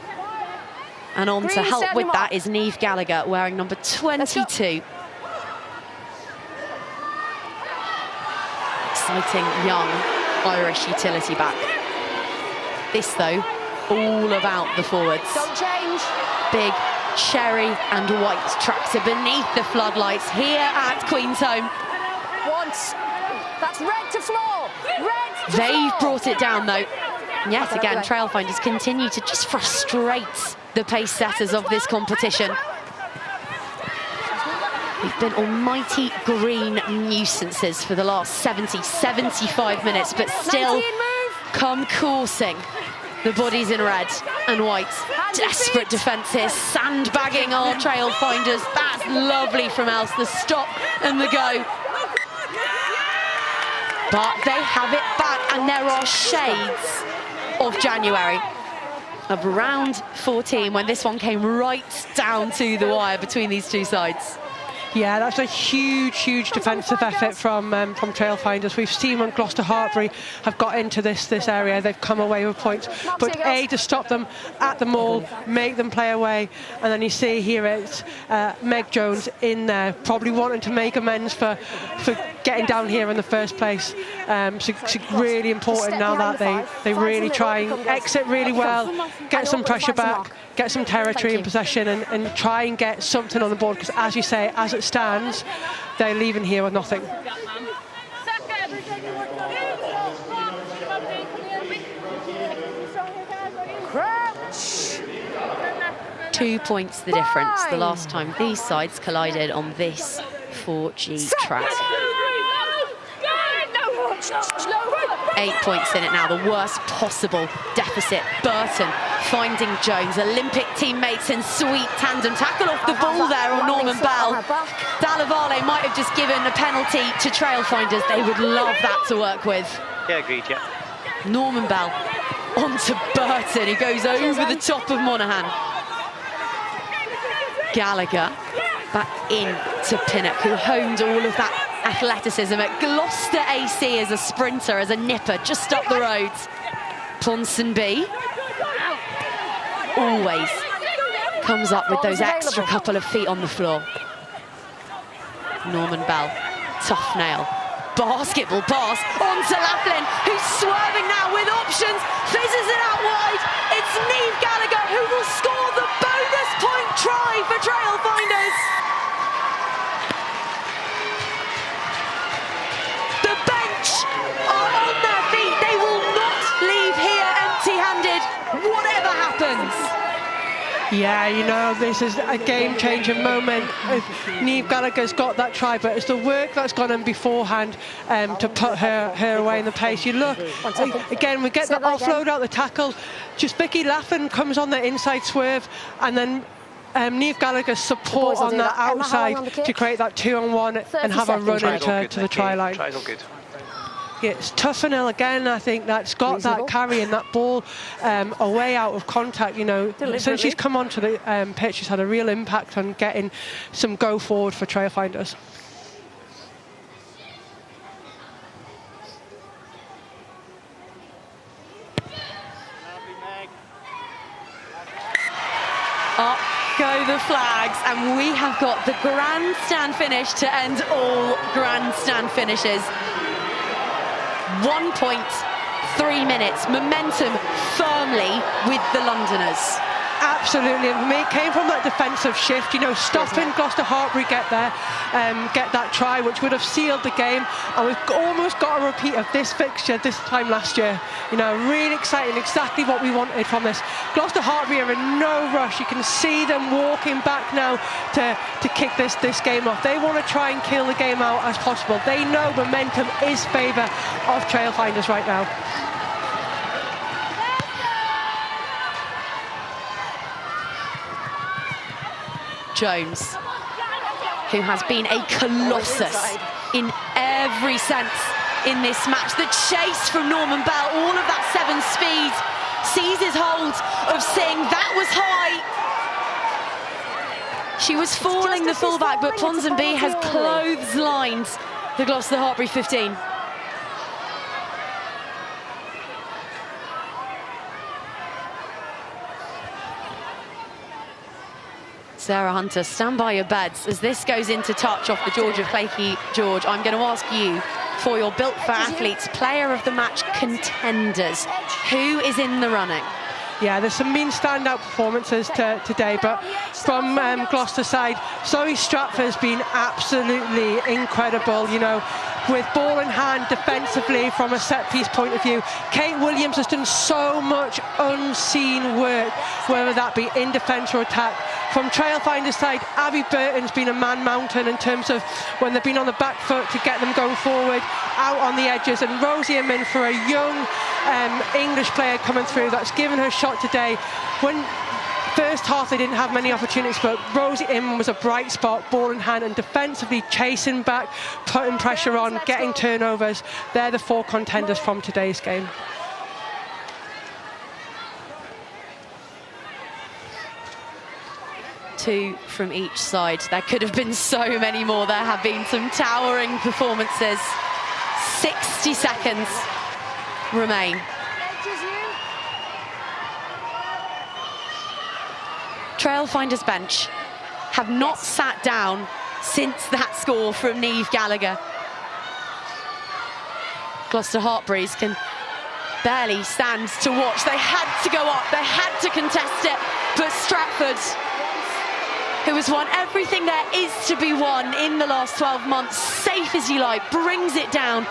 And on to help with that is Niamh Gallagher, wearing number 22. Exciting young Irish utility back. This, though, all about the forwards. Don't change. Big cherry and white tractor beneath the floodlights here at Queensholm. Once. That's red to floor. Red to They've floor. brought it down, though. And yet again, Trailfinders continue to just frustrate the pace setters of this competition. They've been almighty green nuisances for the last 75 minutes, but still come coursing. The bodies in red and white. Desperate defences, sandbagging our Trailfinders. That's lovely from Else, the stop and the go. but they have it back, and there are shades of January, of round 14, when this one came right down to the wire between these two sides. Yeah, that's a huge, huge defensive effort from Trailfinders. We've seen when Gloucester Hartpury have got into this area, they've come away with points. But A, to stop them at the maul, make them play away, and then you see here it's Meg Jones in there, probably wanting to make amends for getting down here in the first place. So it's really important now that they really try and exit really well, get some pressure back, get some territory in possession, and try and get something on the board, because as you say, as it stands, they're leaving here with nothing. Crouch. 2 points the difference the last time these sides collided on this 4G track. 8 points in it now, the worst possible deficit. Burton finding Jones, Olympic teammates in sweet tandem. Tackle off the ball there on Norman Bell. Dallavale might have just given a penalty to Trailfinders. They would love that to work with. Yeah, agreed, yeah. Norman Bell onto Burton, who goes over the top of Monaghan. Gallagher back into Pinnock, who honed all of that athleticism at Gloucester AC as a sprinter, as a nipper, just up the road. Ponsonby always comes up with those extra couple of feet on the floor. Norman Bell, tough nail. Basketball pass onto Laughlin, who's swerving now with options, fizzes it out wide. It's Niamh Gallagher who will score the bonus point try for Trailfinders. The bench are on their feet. They will not leave here empty-handed, whatever happens. Yeah, you know, this is a game-changing moment. Niamh Gallagher's got that try, but it's the work that's gone in beforehand to put her away in the pace. You look, again, we get the offload out the tackle. Just Vicky Laughlin comes on the inside swerve, and then Niamh Gallagher's support on that outside to create that 2-on-1 and have a run into the try line. Tries all good. Yeah, it's tough and ill again. I think that's got that carry and that ball away out of contact. You know, since she's come onto the pitch, she's had a real impact on getting some go forward for Trailfinders. Up go the flags, and we have got the grandstand finish to end all grandstand finishes. 1.3 minutes, momentum firmly with the Londoners. Absolutely, and for me, it came from that defensive shift, you know, stopping Gloucester Hartpury get that try, which would have sealed the game, and we've almost got a repeat of this fixture this time last year. You know, really exciting, exactly what we wanted from this. Gloucester Hartpury are in no rush. You can see them walking back now to kick this game off. They want to try and kill the game out as possible. They know momentum is favour of Trailfinders right now. Jones, who has been a colossus in every sense in this match. The chase from Norman Bell, all of that 7 speed, seizes hold of Singh. That was high. She was falling the fullback, but Ponsonby has clotheslined the Gloucester Hartpury 15. Sarah Hunter, stand by your beds as this goes into touch off the George of Flaky George. I'm going to ask you for your Built for Athletes Player of the Match contenders. Who is in the running? Yeah, there's some mean standout performances today, but from Gloucester side, Zoe Stratford's been absolutely incredible, you know, with ball in hand defensively from a set-piece point of view. Kate Williams has done so much unseen work, whether that be in defence or attack. From Trailfinders side, Abby Burton's been a man mountain in terms of when they've been on the back foot to get them going forward, out on the edges, and Rosie Amin for a young English player coming through that's given her shot today. When First half they didn't have many opportunities, but Rosie Inman was a bright spot, ball in hand, and defensively chasing back, putting pressure on, getting turnovers. They're the 4 contenders from today's game. Two from each side. There could have been so many more. There have been some towering performances. 60 seconds remain. Trailfinders bench have not sat down since that score from Niamh Gallagher. Gloucester Hartpury can barely stand to watch. They had to go up, they had to contest it, but Stratford, who has won everything there is to be won in the last 12 months, safe as you like, brings it down.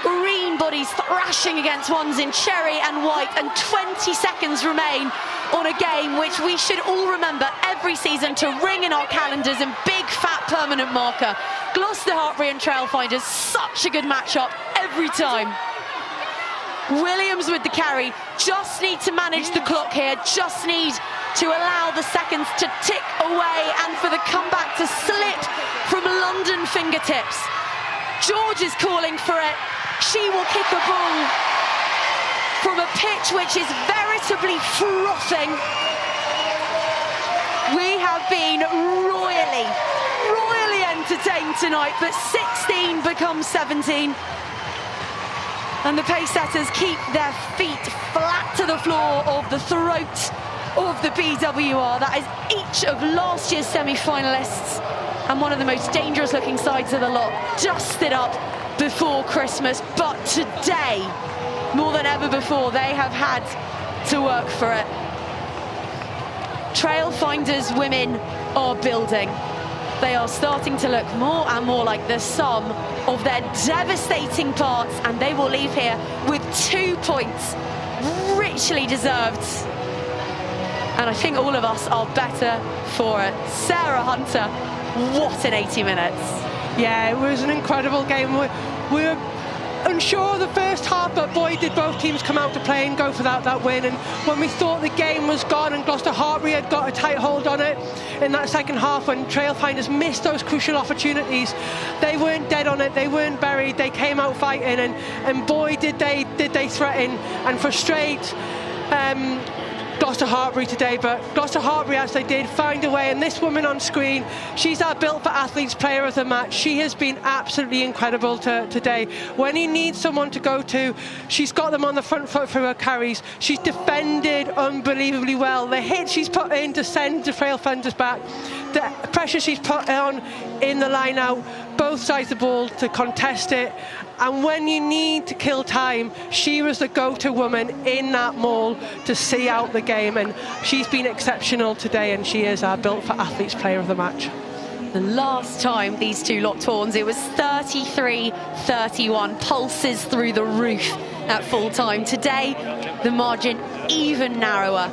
Green bodies thrashing against ones in cherry and white, and 20 seconds remain on a game which we should all remember every season to ring in our calendars in big fat permanent marker. Gloucester Hartpury and Trailfinders, such a good matchup every time. Williams with the carry, just need to manage the clock here, just need to allow the seconds to tick away and for the comeback to slip from London fingertips. George is calling for it. She will kick a ball from a pitch which is veritably frothing. We have been royally entertained tonight, but 16 becomes 17. And the pace setters keep their feet flat to the floor of the throat of the BWR. That is each of last year's semi-finalists and one of the most dangerous looking sides of the lot, dusted up before Christmas. But today, more than ever before, they have had to work for it. Trailfinders women are building. They are starting to look more and more like the sum of their devastating parts, and they will leave here with 2 points, richly deserved. And I think all of us are better for it. Sarah Hunter, what an 80 minutes. Yeah, it was an incredible game. We were unsure of the first half, but boy, did both teams come out to play and go for that win. And when we thought the game was gone and Gloucester Hartpury had got a tight hold on it in that second half, when Trailfinders missed those crucial opportunities, they weren't dead on it, they weren't buried, they came out fighting, and boy, did they threaten and frustrate Gloucester Hartpury today. But Gloucester Hartpury, as they did, find a way. And this woman on screen, she's our Built for Athletes player of the match. She has been absolutely incredible today. When he needs someone to go to, she's got them on the front foot through her carries. She's defended unbelievably well. The hit she's put in to send the Trailfinders back, the pressure she's put on in the line out, both sides of the ball to contest it. And when you need to kill time, she was the go-to woman in that maul to see out the game, and she's been exceptional today, and she is our Built for Athletes player of the match. The last time these two locked horns, it was 33-31, pulses through the roof at full time. Today, the margin even narrower.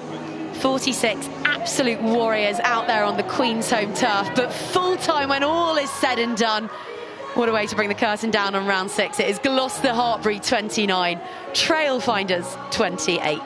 46 absolute warriors out there on the Queen's home turf, but full time when all is said and done. What a way to bring the curtain down on round 6. It is Gloucester Hartpury 29, Trailfinders 28.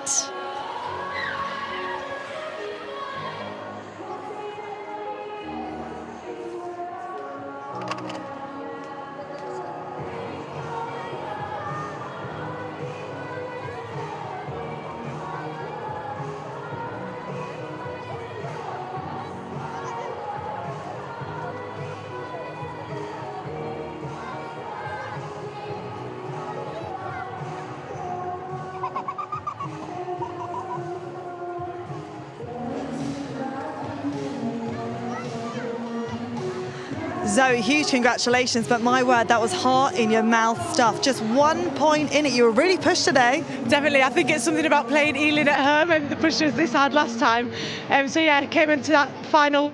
Zoe, huge congratulations, but my word, that was heart in your mouth stuff. Just 1 point in it. You were really pushed today. Definitely. I think it's something about playing Ealing at home and the pressures this hard last time. So yeah, came into that final.